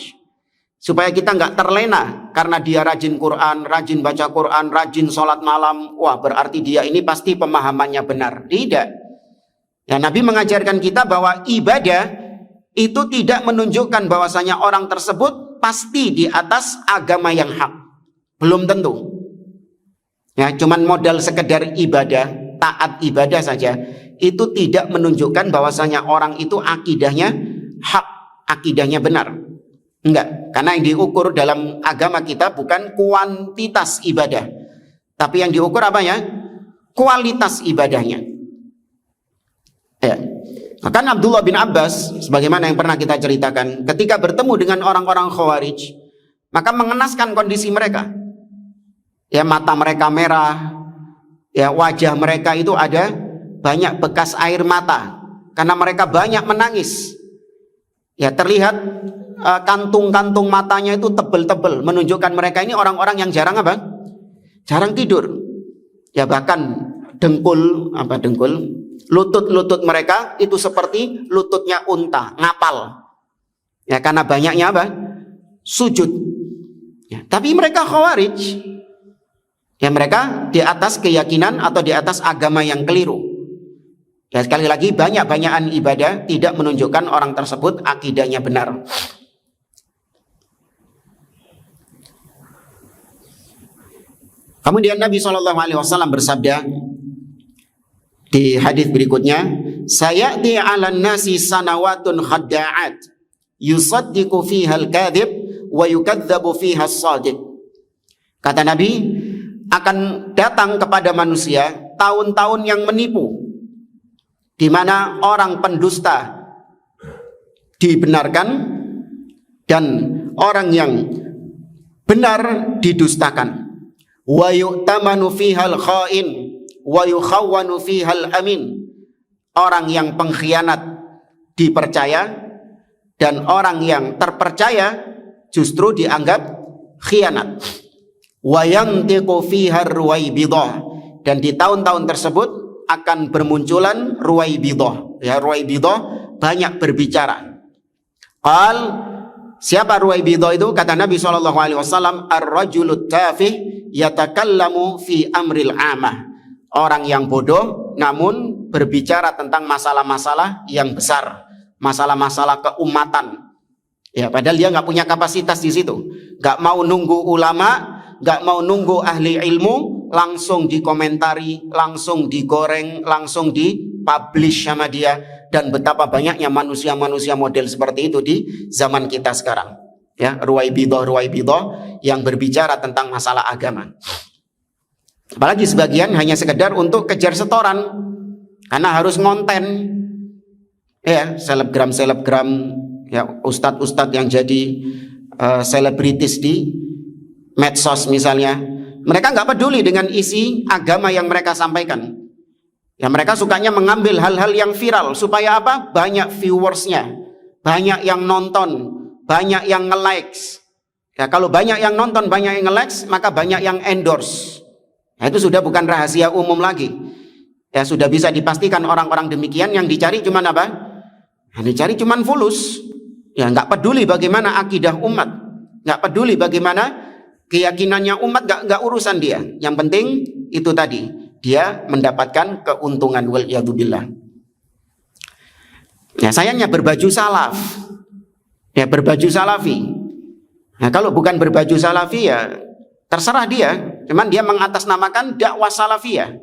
supaya kita nggak terlena karena dia rajin Quran, rajin baca Quran, rajin sholat malam. Wah, berarti dia ini pasti pemahamannya benar. Tidak. Ya, Nabi mengajarkan kita bahwa ibadah itu tidak menunjukkan bahwasanya orang tersebut pasti di atas agama yang hak. Belum tentu. Ya, cuman modal sekedar ibadah, taat ibadah saja, itu tidak menunjukkan bahwasanya orang itu akidahnya hak, akidahnya benar. Enggak, karena yang diukur dalam agama kita bukan kuantitas ibadah, tapi yang diukur apa ya? Kualitas ibadahnya. Ya. Maka Abdullah bin Abbas, sebagaimana yang pernah kita ceritakan, ketika bertemu dengan orang-orang khawarij, maka mengenaskan kondisi mereka. Ya, mata mereka merah, ya, wajah mereka itu ada banyak bekas air mata karena mereka banyak menangis. Ya, terlihat kantung-kantung matanya itu tebel-tebel, menunjukkan mereka ini orang-orang yang jarang apa? Jarang tidur. Ya, bahkan lutut-lutut mereka itu seperti lututnya unta, ngapal. Ya, karena banyaknya apa? Sujud. Ya, tapi mereka khawarij. Ya, mereka di atas keyakinan atau di atas agama yang keliru. Ya, sekali lagi, banyak-banyakan ibadah tidak menunjukkan orang tersebut akidahnya benar. Kemudian Nabi SAW bersabda di hadis berikutnya, sayati 'alan nasi sanawatun khadda'at yusaddiqu fiha al-kadhib wa yukadzabu fiha as-shadiq. Kata Nabi, akan datang kepada manusia tahun-tahun yang menipu, di mana orang pendusta dibenarkan dan orang yang benar didustakan. Wa yu'tamanu fihal kha'in wa yukhawwanu fihal amin. Orang yang pengkhianat dipercaya dan orang yang terpercaya justru dianggap khianat. Wa yantiqu fihar ruwaibidah, dan di tahun-tahun tersebut akan bermunculan ruwaibidah. Ya, ruwaibidah banyak berbicara. Qal, siapa ruwaibidah itu? Kata Nabi SAW, ar-rajulut tafih yatakallamu fi amril amah. orang yang bodoh namun berbicara tentang masalah-masalah yang besar, masalah-masalah keumatan. Ya, padahal dia nggak punya kapasitas di situ, nggak mau nunggu ulama, nggak mau nunggu ahli ilmu, langsung dikomentari, langsung digoreng, langsung dipublish sama dia. Dan betapa banyaknya manusia-manusia model seperti itu di zaman kita sekarang. Ya, ruwaibidah yang berbicara tentang masalah agama. Apalagi sebagian hanya sekedar untuk kejar setoran, karena harus ngonten. Ya, selebgram, ya, ustadz yang jadi selebritis di medsos misalnya, mereka nggak peduli dengan isi agama yang mereka sampaikan. Ya, mereka sukanya mengambil hal-hal yang viral supaya apa? Banyak viewersnya, banyak yang nonton, banyak yang nge-likes. Ya, kalau banyak yang nonton, banyak yang nge-likes, maka banyak yang endorse. Nah, itu sudah bukan rahasia umum lagi. Ya, sudah bisa dipastikan orang-orang demikian yang dicari cuman apa? Yang dicari cuman fulus. Ya, nggak peduli bagaimana akidah umat, nggak peduli bagaimana keyakinannya umat, nggak urusan dia. Yang penting itu tadi, dia mendapatkan keuntungan, wal iyadzubillah. Ya, sayangnya berbaju salaf, ya, berbaju salafi. Nah, kalau bukan berbaju salafi ya terserah dia, cuman dia mengatasnamakan dakwah salafiyah.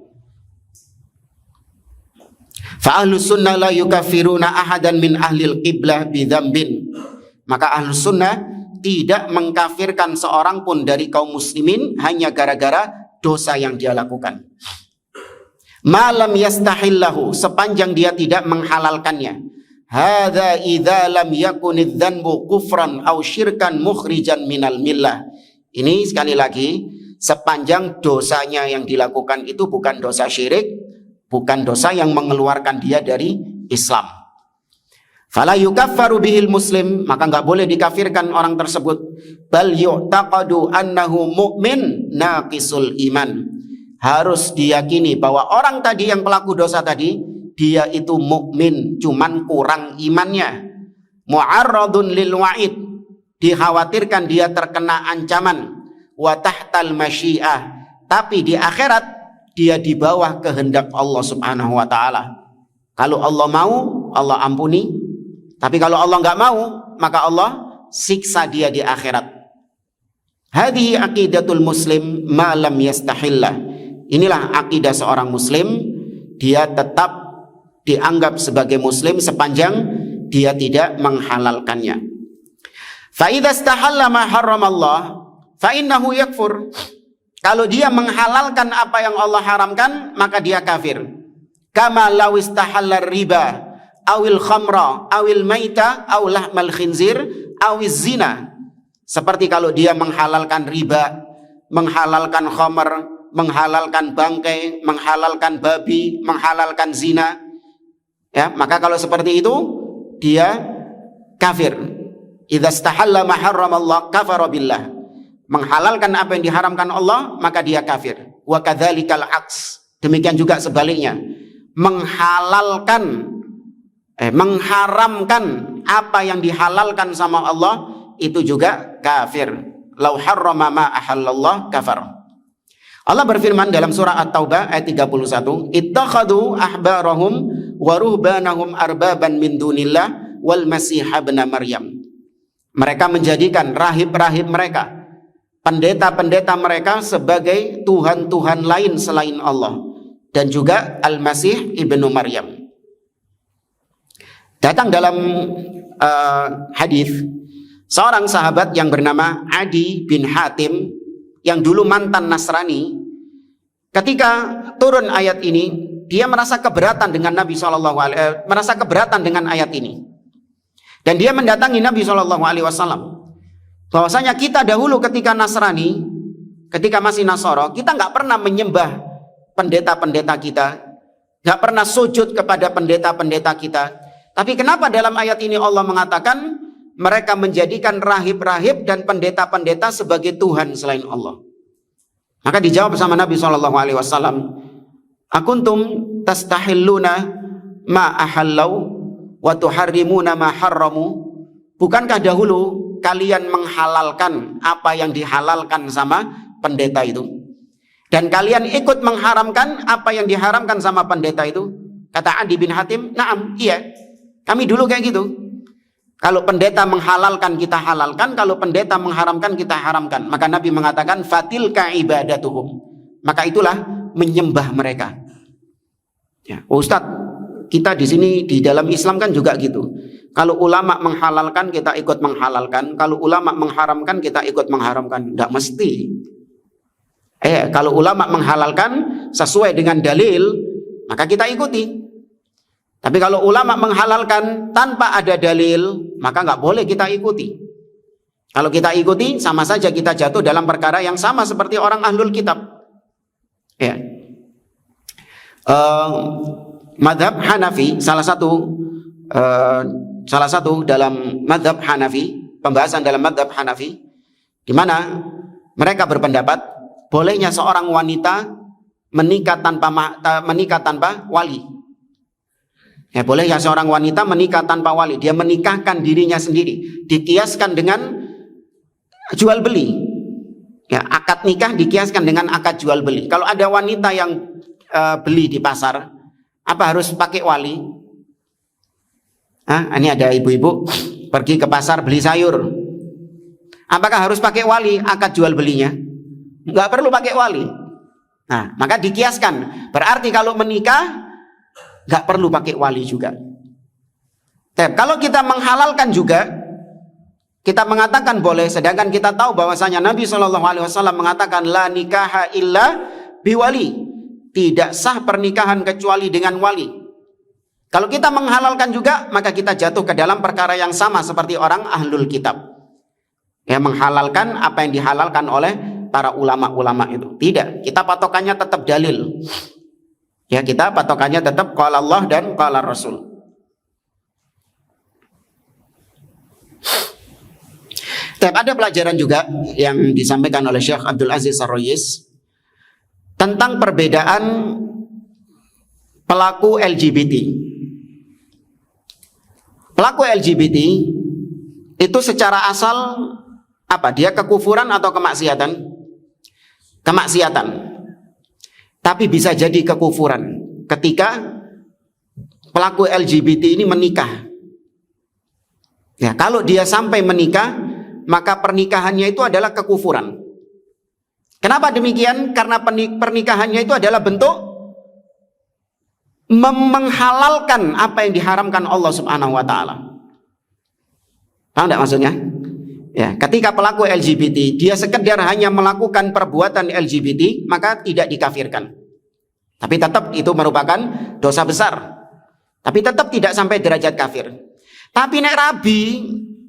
Fa ahlus sunnah la yukafiruna ahadan min ahlil qiblah bidzambin. Maka ahlus sunnah tidak mengkafirkan seorang pun dari kaum muslimin hanya gara-gara dosa yang dia lakukan. Malam yastahillahu, sepanjang dia tidak menghalalkannya. Hadza idza lam yakunidz dzanbu kufran aw syirkan mukhrijan minal millah. Ini sekali lagi, sepanjang dosanya yang dilakukan itu bukan dosa syirik, bukan dosa yang mengeluarkan dia dari Islam. Fala yukaffaru bihil muslim, maka nggak boleh dikafirkan orang tersebut. Bal yu'taqadu annahu mu'min naqisul iman. Harus diyakini bahwa orang tadi yang pelaku dosa tadi, dia itu mukmin, cuman kurang imannya. Mu'arradun lil wa'id, dikhawatirkan dia terkena ancaman. Wa tahtal masyiah, tapi di akhirat dia di bawah kehendak Allah Subhanahu wa taala. Kalau Allah mau, Allah ampuni. Tapi kalau Allah nggak mau, maka Allah siksa dia di akhirat. Hadhihi aqidatul muslim ma lam yastahillah. Inilah akidah seorang muslim, dia tetap dianggap sebagai muslim sepanjang dia tidak menghalalkannya. Fa idza istahalla ma harramallah fa innahu yakfur. Kalau dia menghalalkan apa yang Allah haramkan, maka dia kafir. Kama law istahalla riba awil khamra awil maita aw lahmal khinzir awiz zina. Seperti kalau dia menghalalkan riba, menghalalkan khamr, menghalalkan bangkai, menghalalkan babi, menghalalkan zina, ya, maka kalau seperti itu dia kafir. Idza istahalla ma harramallah kafara billah. Menghalalkan apa yang diharamkan Allah, maka dia kafir. Wa kadzalikal aks, demikian juga sebaliknya. Mengharamkan apa yang dihalalkan sama Allah, itu juga kafir. Lau harrama ma ahallallah kafar. Allah berfirman dalam surah At-Taubah ayat 31, ittakhadhu ahbarahum wa ruhbanahum arbaban min dunillah wal masih ibn Maryam. Mereka menjadikan rahib-rahib mereka, pendeta-pendeta mereka sebagai tuhan-tuhan lain selain Allah, dan juga Al-Masih ibnu Maryam. Datang dalam hadis seorang sahabat yang bernama Adi bin Hatim yang dulu mantan Nasrani. Ketika turun ayat ini, dia merasa keberatan dengan Nabi SAW, merasa keberatan dengan ayat ini, dan dia mendatangi Nabi SAW. Bahwasanya kita dahulu ketika Nasrani, ketika masih Nasoro, kita nggak pernah menyembah pendeta-pendeta kita, nggak pernah sujud kepada pendeta-pendeta kita. Tapi kenapa dalam ayat ini Allah mengatakan mereka menjadikan rahib-rahib dan pendeta-pendeta sebagai Tuhan selain Allah? Maka dijawab sama Nabi SAW, akuntum tastahilluna ma ahallau wa tuharrimuna ma harramu. Bukankah dahulu kalian menghalalkan apa yang dihalalkan sama pendeta itu? Dan kalian ikut mengharamkan apa yang diharamkan sama pendeta itu? Kata Adi bin Hatim, "Na'am, iya. Kami dulu kayak gitu. Kalau pendeta menghalalkan, kita halalkan. Kalau pendeta mengharamkan, kita haramkan." Maka Nabi mengatakan, "Fatilka ibadatuhum." Maka itulah menyembah mereka. Ya, Ustadz, kita di sini di dalam Islam kan juga gitu. Kalau ulama menghalalkan, kita ikut menghalalkan. Kalau ulama mengharamkan, kita ikut mengharamkan. Tidak mesti. Kalau ulama menghalalkan sesuai dengan dalil, maka kita ikuti. Tapi kalau ulama menghalalkan tanpa ada dalil, maka nggak boleh kita ikuti. Kalau kita ikuti, sama saja kita jatuh dalam perkara yang sama seperti orang ahlul kitab. Ya. Madhab Hanafi, salah satu dalam madhab Hanafi, pembahasan dalam madhab Hanafi, di mana mereka berpendapat bolehnya seorang wanita menikah tanpa wali. Ya, boleh ya seorang wanita menikah tanpa wali. Dia menikahkan dirinya sendiri. Dikiaskan dengan jual beli. Ya, akad nikah dikiaskan dengan akad jual beli. Kalau ada wanita yang beli di pasar, apa harus pakai wali? Ini ada ibu-ibu pergi ke pasar beli sayur. Apakah harus pakai wali akad jual belinya? Nggak perlu pakai wali. Nah, maka dikiaskan. Berarti kalau menikah nggak perlu pakai wali juga. Kalau kita menghalalkan juga, kita mengatakan boleh, sedangkan kita tahu bahwasanya Nabi SAW mengatakan la nikaha illa biwali. Tidak sah pernikahan kecuali dengan wali. Kalau kita menghalalkan juga, maka kita jatuh ke dalam perkara yang sama seperti orang ahlul kitab. Ya, menghalalkan apa yang dihalalkan oleh para ulama-ulama itu. Tidak, kita patokannya tetap dalil. Ya, kita patokannya tetap qala Allah dan qala Rasul. Tapi ada pelajaran juga yang disampaikan oleh Syekh Abdul Aziz Ar-Royis tentang perbedaan pelaku LGBT. Pelaku LGBT itu secara asal apa? Dia kekufuran atau kemaksiatan? Kemaksiatan. Tapi bisa jadi kekufuran ketika pelaku LGBT ini menikah. Ya, kalau dia sampai menikah, maka pernikahannya itu adalah kekufuran. Kenapa demikian? Karena pernikahannya itu adalah bentuk menghalalkan apa yang diharamkan Allah Subhanahu wa taala. Paham enggak maksudnya? Ya, ketika pelaku LGBT dia sekedar hanya melakukan perbuatan LGBT, maka tidak dikafirkan. Tapi tetap itu merupakan dosa besar. Tapi tetap tidak sampai derajat kafir. Tapi nek rabi,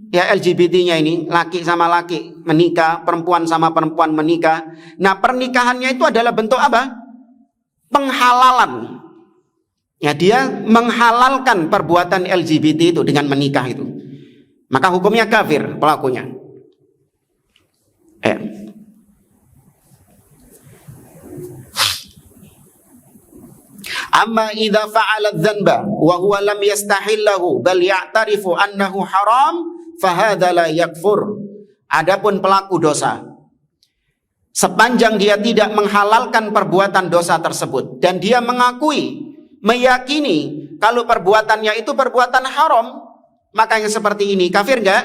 ya LGBT-nya ini, laki sama laki menikah, perempuan sama perempuan menikah. Nah, pernikahannya itu adalah bentuk apa? Penghalalan. Ya, dia menghalalkan perbuatan LGBT itu dengan menikah itu. Maka hukumnya kafir pelakunya. Amma idza fa'ala dzanba wa huwa lam yastahillahu bal ya'tarifu annahu haram fahadza la yakfur. Adapun pelaku dosa, sepanjang dia tidak menghalalkan perbuatan dosa tersebut dan dia mengakui, meyakini kalau perbuatannya itu perbuatan haram, maka yang seperti ini kafir enggak?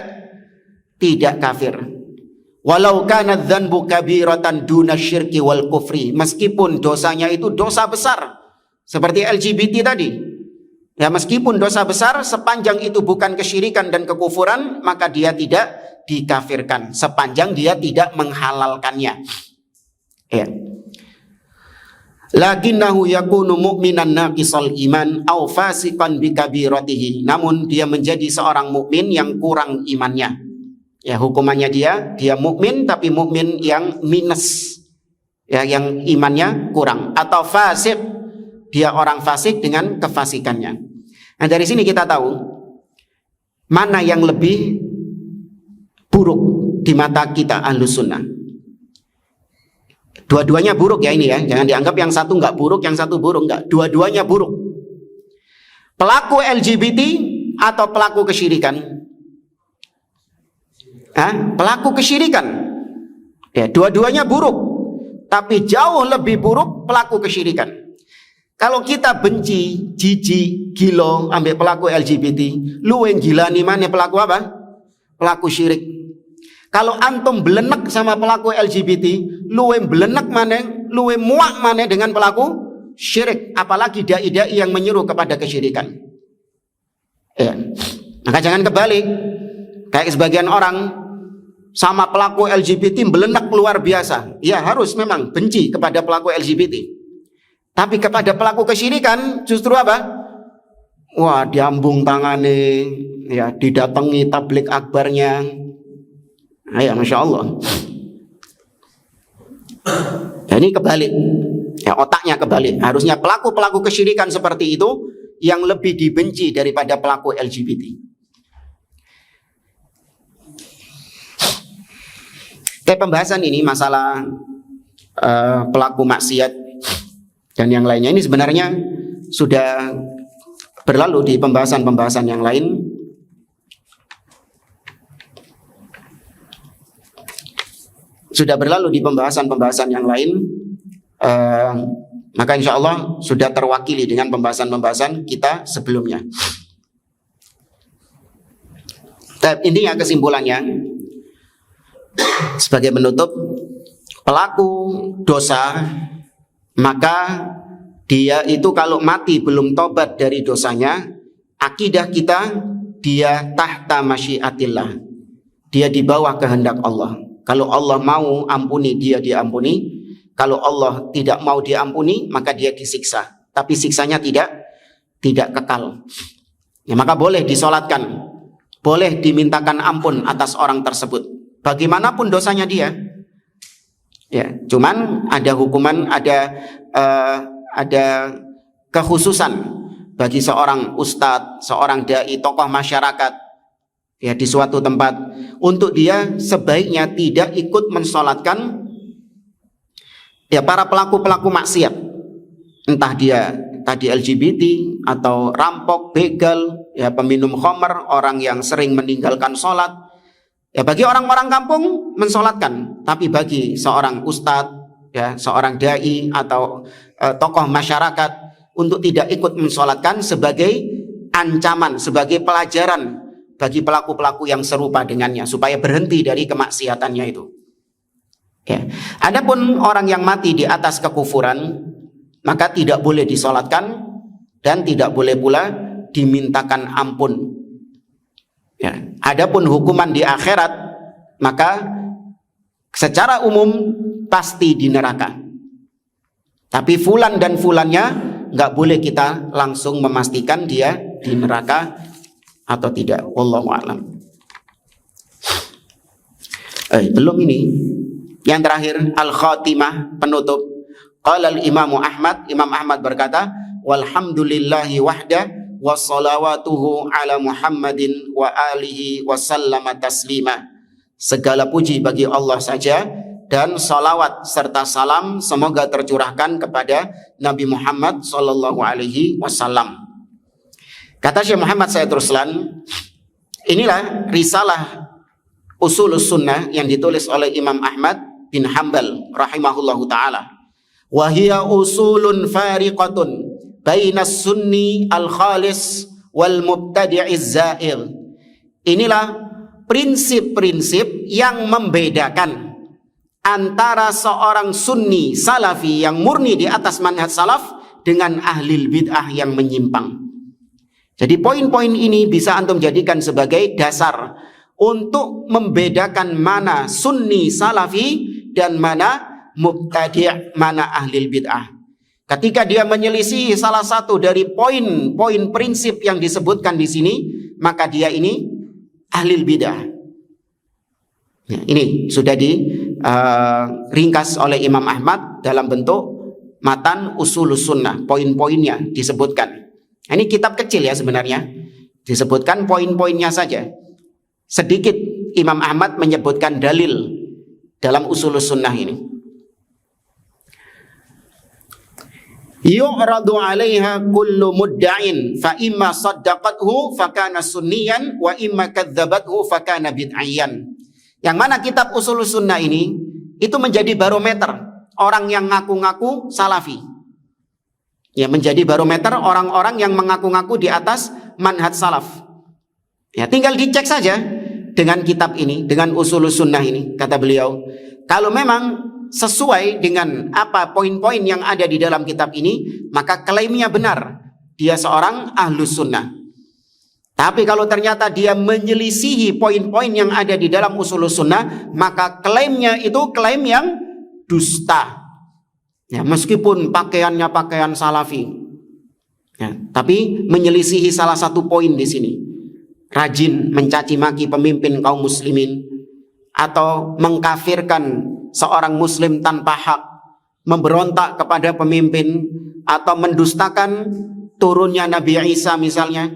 Tidak kafir. Walau kana dzanbu kabiratan duna syirki wal kufri, meskipun dosanya itu dosa besar seperti LGBT tadi. Ya, meskipun dosa besar, sepanjang itu bukan kesyirikan dan kekufuran, maka dia tidak dikafirkan sepanjang dia tidak menghalalkannya. Ya. Lakinnahu yakunu mu'minan naqisal iman aw fasiqan bikabiratihi. Namun dia menjadi seorang mukmin yang kurang imannya. Ya, hukumannya dia mukmin tapi mukmin yang minus. Ya, yang imannya kurang, atau fasik, dia orang fasik dengan kefasikannya. Nah, dari sini kita tahu mana yang lebih buruk di mata kita Ahlus Sunnah. Dua-duanya buruk ya ini ya. Jangan dianggap yang satu nggak buruk, yang satu buruk, nggak. Dua-duanya buruk. Pelaku LGBT atau pelaku kesyirikan? Pelaku kesyirikan. Ya, dua-duanya buruk. tapi jauh lebih buruk pelaku kesyirikan. Kalau kita benci, jijik, gilo ambil pelaku LGBT, lu yang gila nih mana pelaku apa? Pelaku syirik. Kalau antum belenek sama pelaku LGBT, lu yang belenek mana, lu yang muak mana dengan pelaku syirik, apalagi dai-dai yang menyeru kepada kesyirikan. Ya. Maka jangan kebalik. Kayak sebagian orang sama pelaku LGBT belenek luar biasa. Ya harus memang benci kepada pelaku LGBT. Tapi kepada pelaku kesyirikan justru apa? Wah, diambung tangane, ya didatangi tablik akbarnya. Ya, Masya Allah. Ya, ini kebalik. Ya, otaknya kebalik. Harusnya pelaku-pelaku kesyirikan seperti itu yang lebih dibenci daripada pelaku LGBT. Kayak pembahasan ini masalah pelaku maksiat dan yang lainnya ini sebenarnya sudah berlalu di pembahasan-pembahasan yang lain. Sudah berlalu di pembahasan-pembahasan yang lain. Maka insya Allah sudah terwakili dengan pembahasan-pembahasan kita sebelumnya. Intinya kesimpulannya sebagai penutup, pelaku dosa maka dia itu kalau mati belum tobat dari dosanya, akidah kita dia tahta masyiatillah, dia di bawah kehendak Allah. Kalau Allah mau ampuni dia diampuni, kalau Allah tidak mau diampuni maka dia disiksa, tapi siksanya tidak kekal. Ya, maka boleh disolatkan, boleh dimintakan ampun atas orang tersebut, bagaimanapun dosanya dia. Ya, cuman ada hukuman, ada kekhususan bagi seorang ustadz, seorang dai, tokoh masyarakat, ya di suatu tempat, untuk dia sebaiknya tidak ikut mensolatkan ya para pelaku-pelaku maksiat, entah dia tadi LGBT atau rampok, begal, ya peminum khamr, orang yang sering meninggalkan sholat. Ya bagi orang-orang kampung mensolatkan, tapi bagi seorang ustadz, ya seorang dai atau tokoh masyarakat untuk tidak ikut mensolatkan sebagai ancaman, sebagai pelajaran bagi pelaku-pelaku yang serupa dengannya supaya berhenti dari kemaksiatannya itu. Ya. Adapun orang yang mati di atas kekufuran maka tidak boleh disolatkan dan tidak boleh pula dimintakan ampun. Ya. Adapun hukuman di akhirat maka secara umum pasti di neraka. Tapi fulan dan fulannya nggak boleh kita langsung memastikan dia di neraka atau tidak. Wallahu a'lam. Belum ini. Yang terakhir al-khatimah, penutup. Qala al-Imam Ahmad berkata, walhamdulillahi wahda wassalawatuhu ala Muhammadin wa alihi wa sallama taslima. Segala puji bagi Allah saja dan salawat serta salam semoga tercurahkan kepada Nabi Muhammad sallallahu alaihi wasallam. Kata Syekh Muhammad Sayyid Ruslan, inilah risalah Usulus Sunnah yang ditulis oleh Imam Ahmad bin Hanbal rahimahullahu taala. Wa hiya usulun fariqatun bainas sunni al-khalis wal mubtadi'iz za'ir. Inilah prinsip-prinsip yang membedakan antara seorang sunni salafi yang murni di atas manhaj salaf dengan ahli bid'ah yang menyimpang. Jadi poin-poin ini bisa antum jadikan sebagai dasar untuk membedakan mana sunni salafi dan mana mubtadi', mana ahli bid'ah. Ketika dia menyelisih salah satu dari poin-poin prinsip yang disebutkan di sini, maka dia ini ahli bid'ah. Ya, ini sudah diringkas oleh Imam Ahmad dalam bentuk matan Usulus Sunnah, poin-poinnya disebutkan. Ini kitab kecil ya sebenarnya, disebutkan poin-poinnya saja. Sedikit Imam Ahmad menyebutkan dalil dalam Usulus Sunnah ini. Yu'radu 'alaiha kullu mudda'in fa imma saddaqathu fa kana sunniyan wa imma kadzdzabathu fa kana bid'ayyan. Yang mana kitab Usulus Sunnah ini itu menjadi barometer orang yang ngaku-ngaku salafi. Ya, menjadi barometer orang-orang yang mengaku-ngaku di atas manhaj salaf. Ya, tinggal dicek saja dengan kitab ini, dengan Ushulus Sunnah ini, kata beliau. Kalau memang sesuai dengan apa poin-poin yang ada di dalam kitab ini, maka klaimnya benar, dia seorang ahlus sunnah. Tapi kalau ternyata dia menyelisihi poin-poin yang ada di dalam Ushulus Sunnah, maka klaimnya itu klaim yang dusta. Ya, meskipun pakaiannya pakaian salafi, ya, tapi menyelisihi salah satu poin di sini. Rajin mencaci maki pemimpin kaum muslimin, atau mengkafirkan seorang muslim tanpa hak, memberontak kepada pemimpin, atau mendustakan turunnya Nabi Isa misalnya,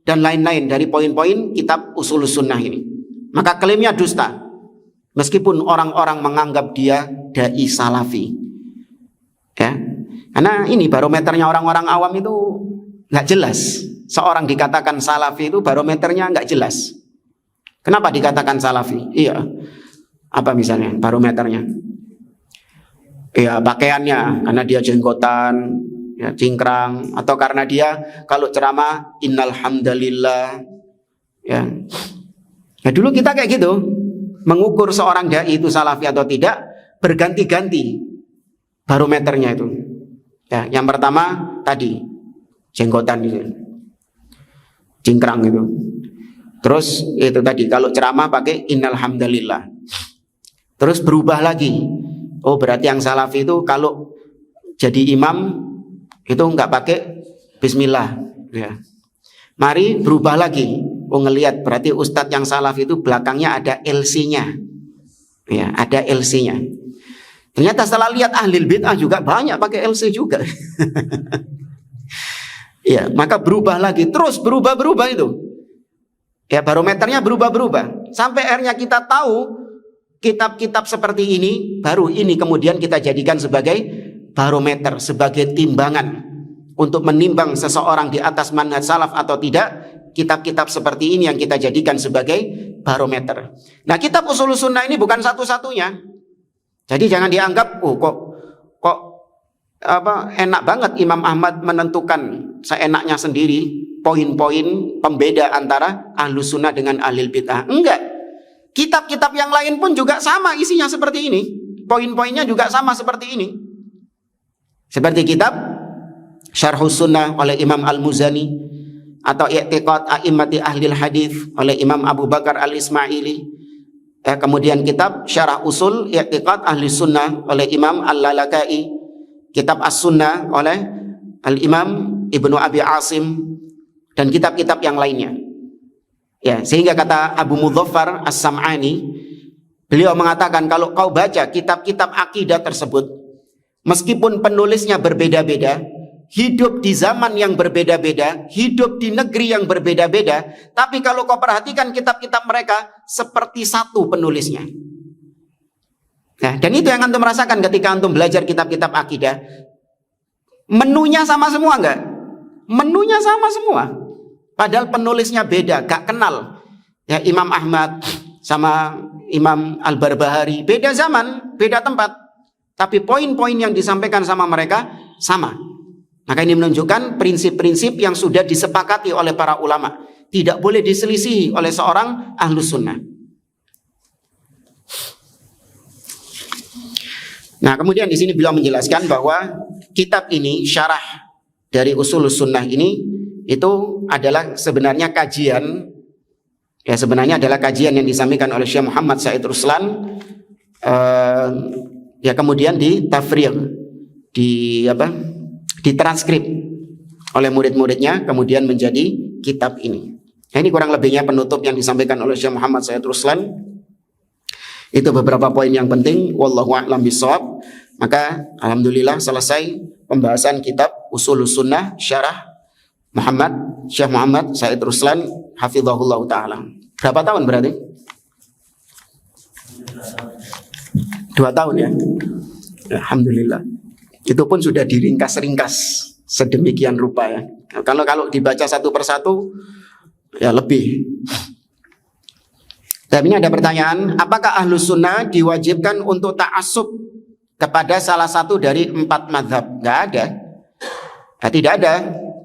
dan lain-lain dari poin-poin kitab Ushulus Sunnah ini. Maka klaimnya dusta, meskipun orang-orang menganggap dia dai salafi. Ya, karena ini barometernya orang-orang awam itu nggak jelas. Seorang dikatakan salafi itu barometernya nggak jelas. Kenapa dikatakan salafi? Iya, apa misalnya barometernya? Iya, pakaiannya, karena dia jenggotan, ya, cingkrang, atau karena dia kalau ceramah innal hamdalillah. Ya. Ya, dulu kita kayak gitu, mengukur seorang dai itu salafi atau tidak berganti-ganti barometernya itu. Ya, yang pertama tadi jenggotan itu, cingkrang itu. Terus itu tadi kalau ceramah pakai innal hamdalillah. Terus berubah lagi. Oh, berarti yang salafi itu kalau jadi imam itu nggak pakai bismillah. Ya. Mari berubah lagi. Oh, ngelihat berarti ustadz yang salafi itu belakangnya ada LC-nya. Ya, ada LC-nya. Ternyata setelah lihat ahli bid'ah juga banyak pakai LC juga. Ya, maka berubah lagi, terus berubah-berubah itu. Ya, barometernya berubah-berubah. Sampai akhirnya kita tahu kitab-kitab seperti ini, baru ini kemudian kita jadikan sebagai barometer, sebagai timbangan untuk menimbang seseorang di atas manhaj salaf atau tidak. Kitab-kitab seperti ini yang kita jadikan sebagai barometer. Nah, kitab Ushulus Sunnah ini bukan satu-satunya. Jadi jangan dianggap kok enak banget Imam Ahmad menentukan seenaknya sendiri poin-poin pembeda antara Ahlus Sunnah dengan Ahlul Bid'ah. Enggak. Kitab-kitab yang lain pun juga sama isinya seperti ini. Poin-poinnya juga sama seperti ini. Seperti kitab Syarhus Sunnah oleh Imam Al-Muzani, atau I'tiqad A'immati Ahlil Hadis oleh Imam Abu Bakar Al-Ismaili. Kemudian kitab Syarah Usul I'tiqad Ahli Sunnah oleh Imam Al-Lalaka'i, kitab As-Sunnah oleh Al-Imam Ibnu Abi Asim, dan kitab-kitab yang lainnya. Ya, sehingga kata Abu Mudzaffar As-Sam'ani, beliau mengatakan kalau kau baca kitab-kitab akidah tersebut, meskipun penulisnya berbeda-beda, hidup di zaman yang berbeda-beda, hidup di negeri yang berbeda-beda, tapi kalau kau perhatikan kitab-kitab mereka seperti satu penulisnya. Nah, dan itu yang antum merasakan ketika antum belajar kitab-kitab akidah. Menunya sama semua enggak? Menunya sama semua. Padahal penulisnya beda, gak kenal. Ya, Imam Ahmad sama Imam Al-Barbahari, beda zaman, beda tempat. Tapi poin-poin yang disampaikan sama mereka sama. Maka ini menunjukkan prinsip-prinsip yang sudah disepakati oleh para ulama, tidak boleh diselisihi oleh seorang Ahlus Sunnah. Nah, kemudian di sini beliau menjelaskan bahwa kitab ini, syarah dari Ushulus Sunnah ini, itu adalah sebenarnya kajian, ya sebenarnya adalah kajian yang disampaikan oleh Syekh Muhammad Said Ruslan, ya kemudian ditafrigh, ditranskrip oleh murid-muridnya, kemudian menjadi kitab ini. Nah, ini kurang lebihnya penutup yang disampaikan oleh Syekh Muhammad Said Ruslan. Itu beberapa poin yang penting. Wallahu a'lam bishawab. Maka alhamdulillah selesai pembahasan kitab Ushulus Sunnah syarah Syekh Muhammad Said Ruslan hafizahullah ta'ala. Berapa tahun berarti? 2 tahun ya. Alhamdulillah. Itu pun sudah diringkas-ringkas sedemikian rupa ya. Kalau dibaca satu persatu ya lebih. Tapi ini ada pertanyaan, apakah Ahlus Sunnah diwajibkan untuk ta'assub kepada salah satu dari 4 mazhab. Nggak ada. Nah, tidak ada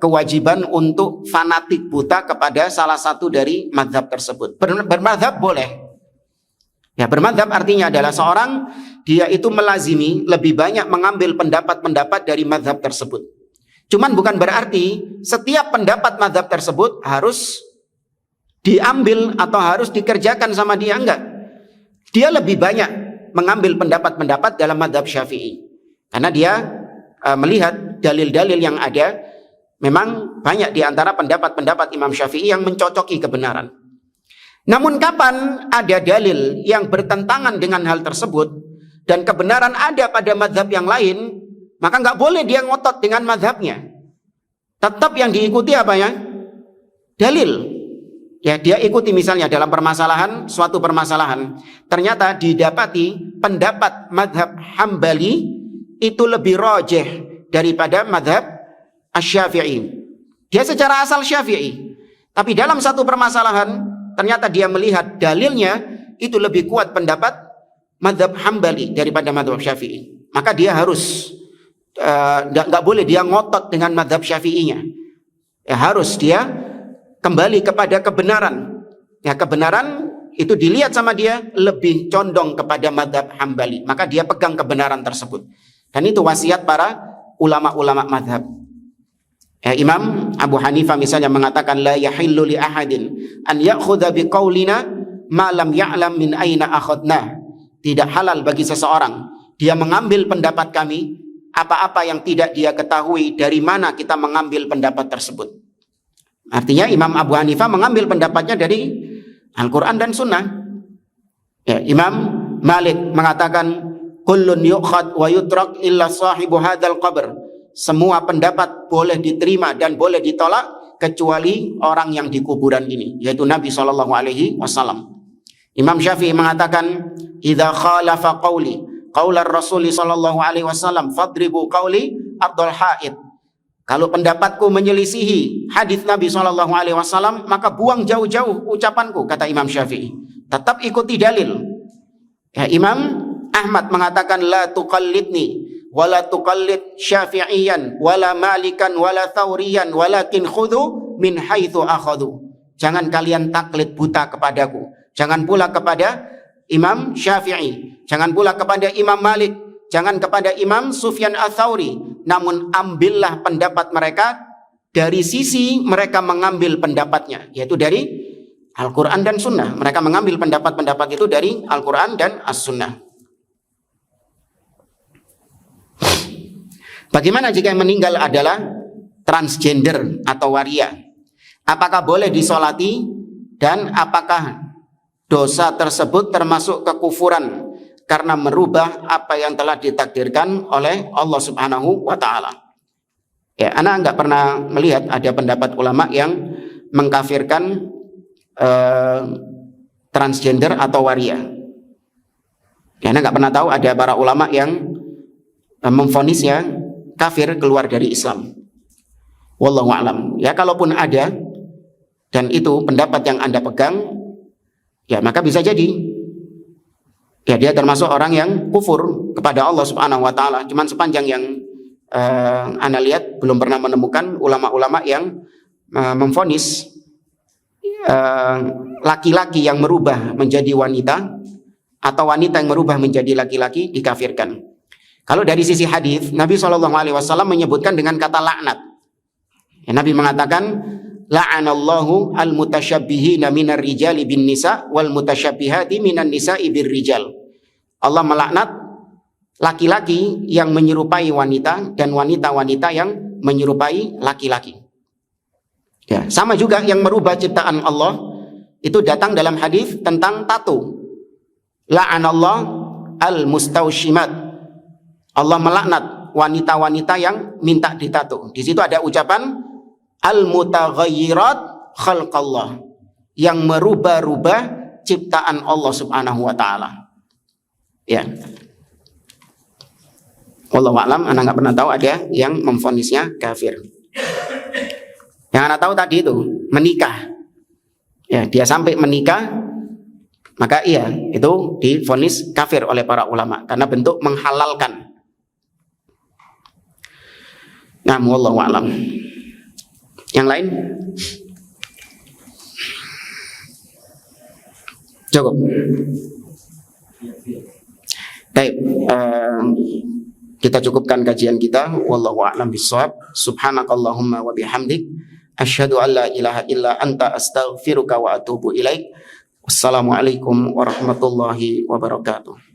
kewajiban untuk fanatik buta kepada salah satu dari mazhab tersebut. Bermazhab boleh. Ya, bermazhab artinya adalah seorang dia itu melazimi lebih banyak mengambil pendapat-pendapat dari mazhab tersebut. Cuman bukan berarti setiap pendapat mazhab tersebut harus diambil atau harus dikerjakan sama dia, enggak. Dia lebih banyak mengambil pendapat-pendapat dalam mazhab Syafi'i. Karena dia melihat dalil-dalil yang ada, memang banyak di antara pendapat-pendapat Imam Syafi'i yang mencocoki kebenaran. Namun kapan ada dalil yang bertentangan dengan hal tersebut dan kebenaran ada pada mazhab yang lain, maka nggak boleh dia ngotot dengan mazhabnya. Tetap yang diikuti apa ya? Dalil. Ya, dia ikuti misalnya dalam suatu permasalahan, ternyata didapati pendapat mazhab Hambali itu lebih rajih daripada mazhab Asy-Syafi'i. Dia secara asal Syafi'i, tapi dalam satu permasalahan ternyata dia melihat dalilnya itu lebih kuat pendapat mazhab Hambali daripada mazhab Syafi'i. Maka dia harus nggak boleh dia ngotot dengan mazhab Syafi'inya. Ya, harus dia kembali kepada kebenaran. Ya, kebenaran itu dilihat sama dia lebih condong kepada mazhab Hambali. Maka dia pegang kebenaran tersebut. Dan itu wasiat para ulama-ulama mazhab. Ya, Imam Abu Hanifah misalnya mengatakan la yahillu li ahadin an ya'khudha biqaulina ma lam ya'lam min aina akhadna. Tidak halal bagi seseorang dia mengambil pendapat kami apa-apa yang tidak dia ketahui dari mana kita mengambil pendapat tersebut. Artinya Imam Abu Hanifah mengambil pendapatnya dari Al-Quran dan Sunnah. Ya, Imam Malik mengatakan kullun yu'khad wa yutrak illa sahibu hadzal qabr. Semua pendapat boleh diterima dan boleh ditolak kecuali orang yang di kuburan ini, yaitu Nabi SAW. Imam Syafi'i mengatakan idza khalafa qauli qaular Rasul SAW fadribu qauli ardul haid. Kalau pendapatku menyelisihi hadis Nabi SAW, maka buang jauh-jauh ucapanku, kata Imam Syafi'i. Tetap ikuti dalil. Ya, Imam Ahmad mengatakan la tuqallidni wala tuqallid Syafi'iyan wala Malikan wala Tsauriyan walakin khudhu min haitsu akhadhu. Jangan kalian taklid buta kepadaku. Jangan pula kepada Imam Syafi'i, jangan pula kepada Imam Malik, jangan kepada Imam Sufyan Ats-Tsauri, namun ambillah pendapat mereka dari sisi mereka mengambil pendapatnya, yaitu dari Al-Quran dan Sunnah. Mereka mengambil pendapat-pendapat itu dari Al-Quran dan As-Sunnah. Bagaimana jika yang meninggal adalah transgender atau waria? Apakah boleh disolati dan apakah dosa tersebut termasuk kekufuran karena merubah apa yang telah ditakdirkan oleh Allah Subhanahu wa Ta'ala? Ya, ana nggak pernah melihat ada pendapat ulama yang mengkafirkan transgender atau waria. Ya, ana nggak pernah tahu ada para ulama yang memvonisnya kafir keluar dari Islam. Wallahu a'lam. Ya, kalaupun ada dan itu pendapat yang Anda pegang, ya maka bisa jadi ya dia termasuk orang yang kufur kepada Allah Subhanahu wa Ta'ala. Cuman sepanjang yang Anda lihat belum pernah menemukan ulama-ulama yang memvonis laki-laki yang merubah menjadi wanita atau wanita yang merubah menjadi laki-laki dikafirkan. Kalau dari sisi hadis, Nabi SAW menyebutkan dengan kata laknat. Ya, Nabi mengatakan la'anallahu al-mutasyabbihina minar rijali bin nisa wal mutasyabbihati minan nisa'i bir rijal. Allah melaknat laki-laki yang menyerupai wanita dan wanita-wanita yang menyerupai laki-laki. Ya, sama juga yang merubah ciptaan Allah itu datang dalam hadis tentang tato. La'anallah al-mustawshimat. Allah melaknat wanita-wanita yang minta ditato. Di situ ada ucapan al-mutaghayyirat khalqallah, yang merubah-rubah ciptaan Allah Subhanahu wa Ta'ala. Ya. Wallahu a'lam, ana enggak pernah tahu ada yang memvonisnya kafir. Yang ana tahu tadi itu menikah. Ya, dia sampai menikah, maka iya, itu divonis kafir oleh para ulama karena bentuk menghalalkan Nah, wallahu a'lam. Yang lain? Cukup. Baik, kita cukupkan kajian kita. Wallahu a'lam bishawab. Subhanakallahumma wa bihamdik, asyhadu an la ilaha illa anta, astaghfiruka wa atubu ilaik. Wassalamualaikum warahmatullahi wabarakatuh.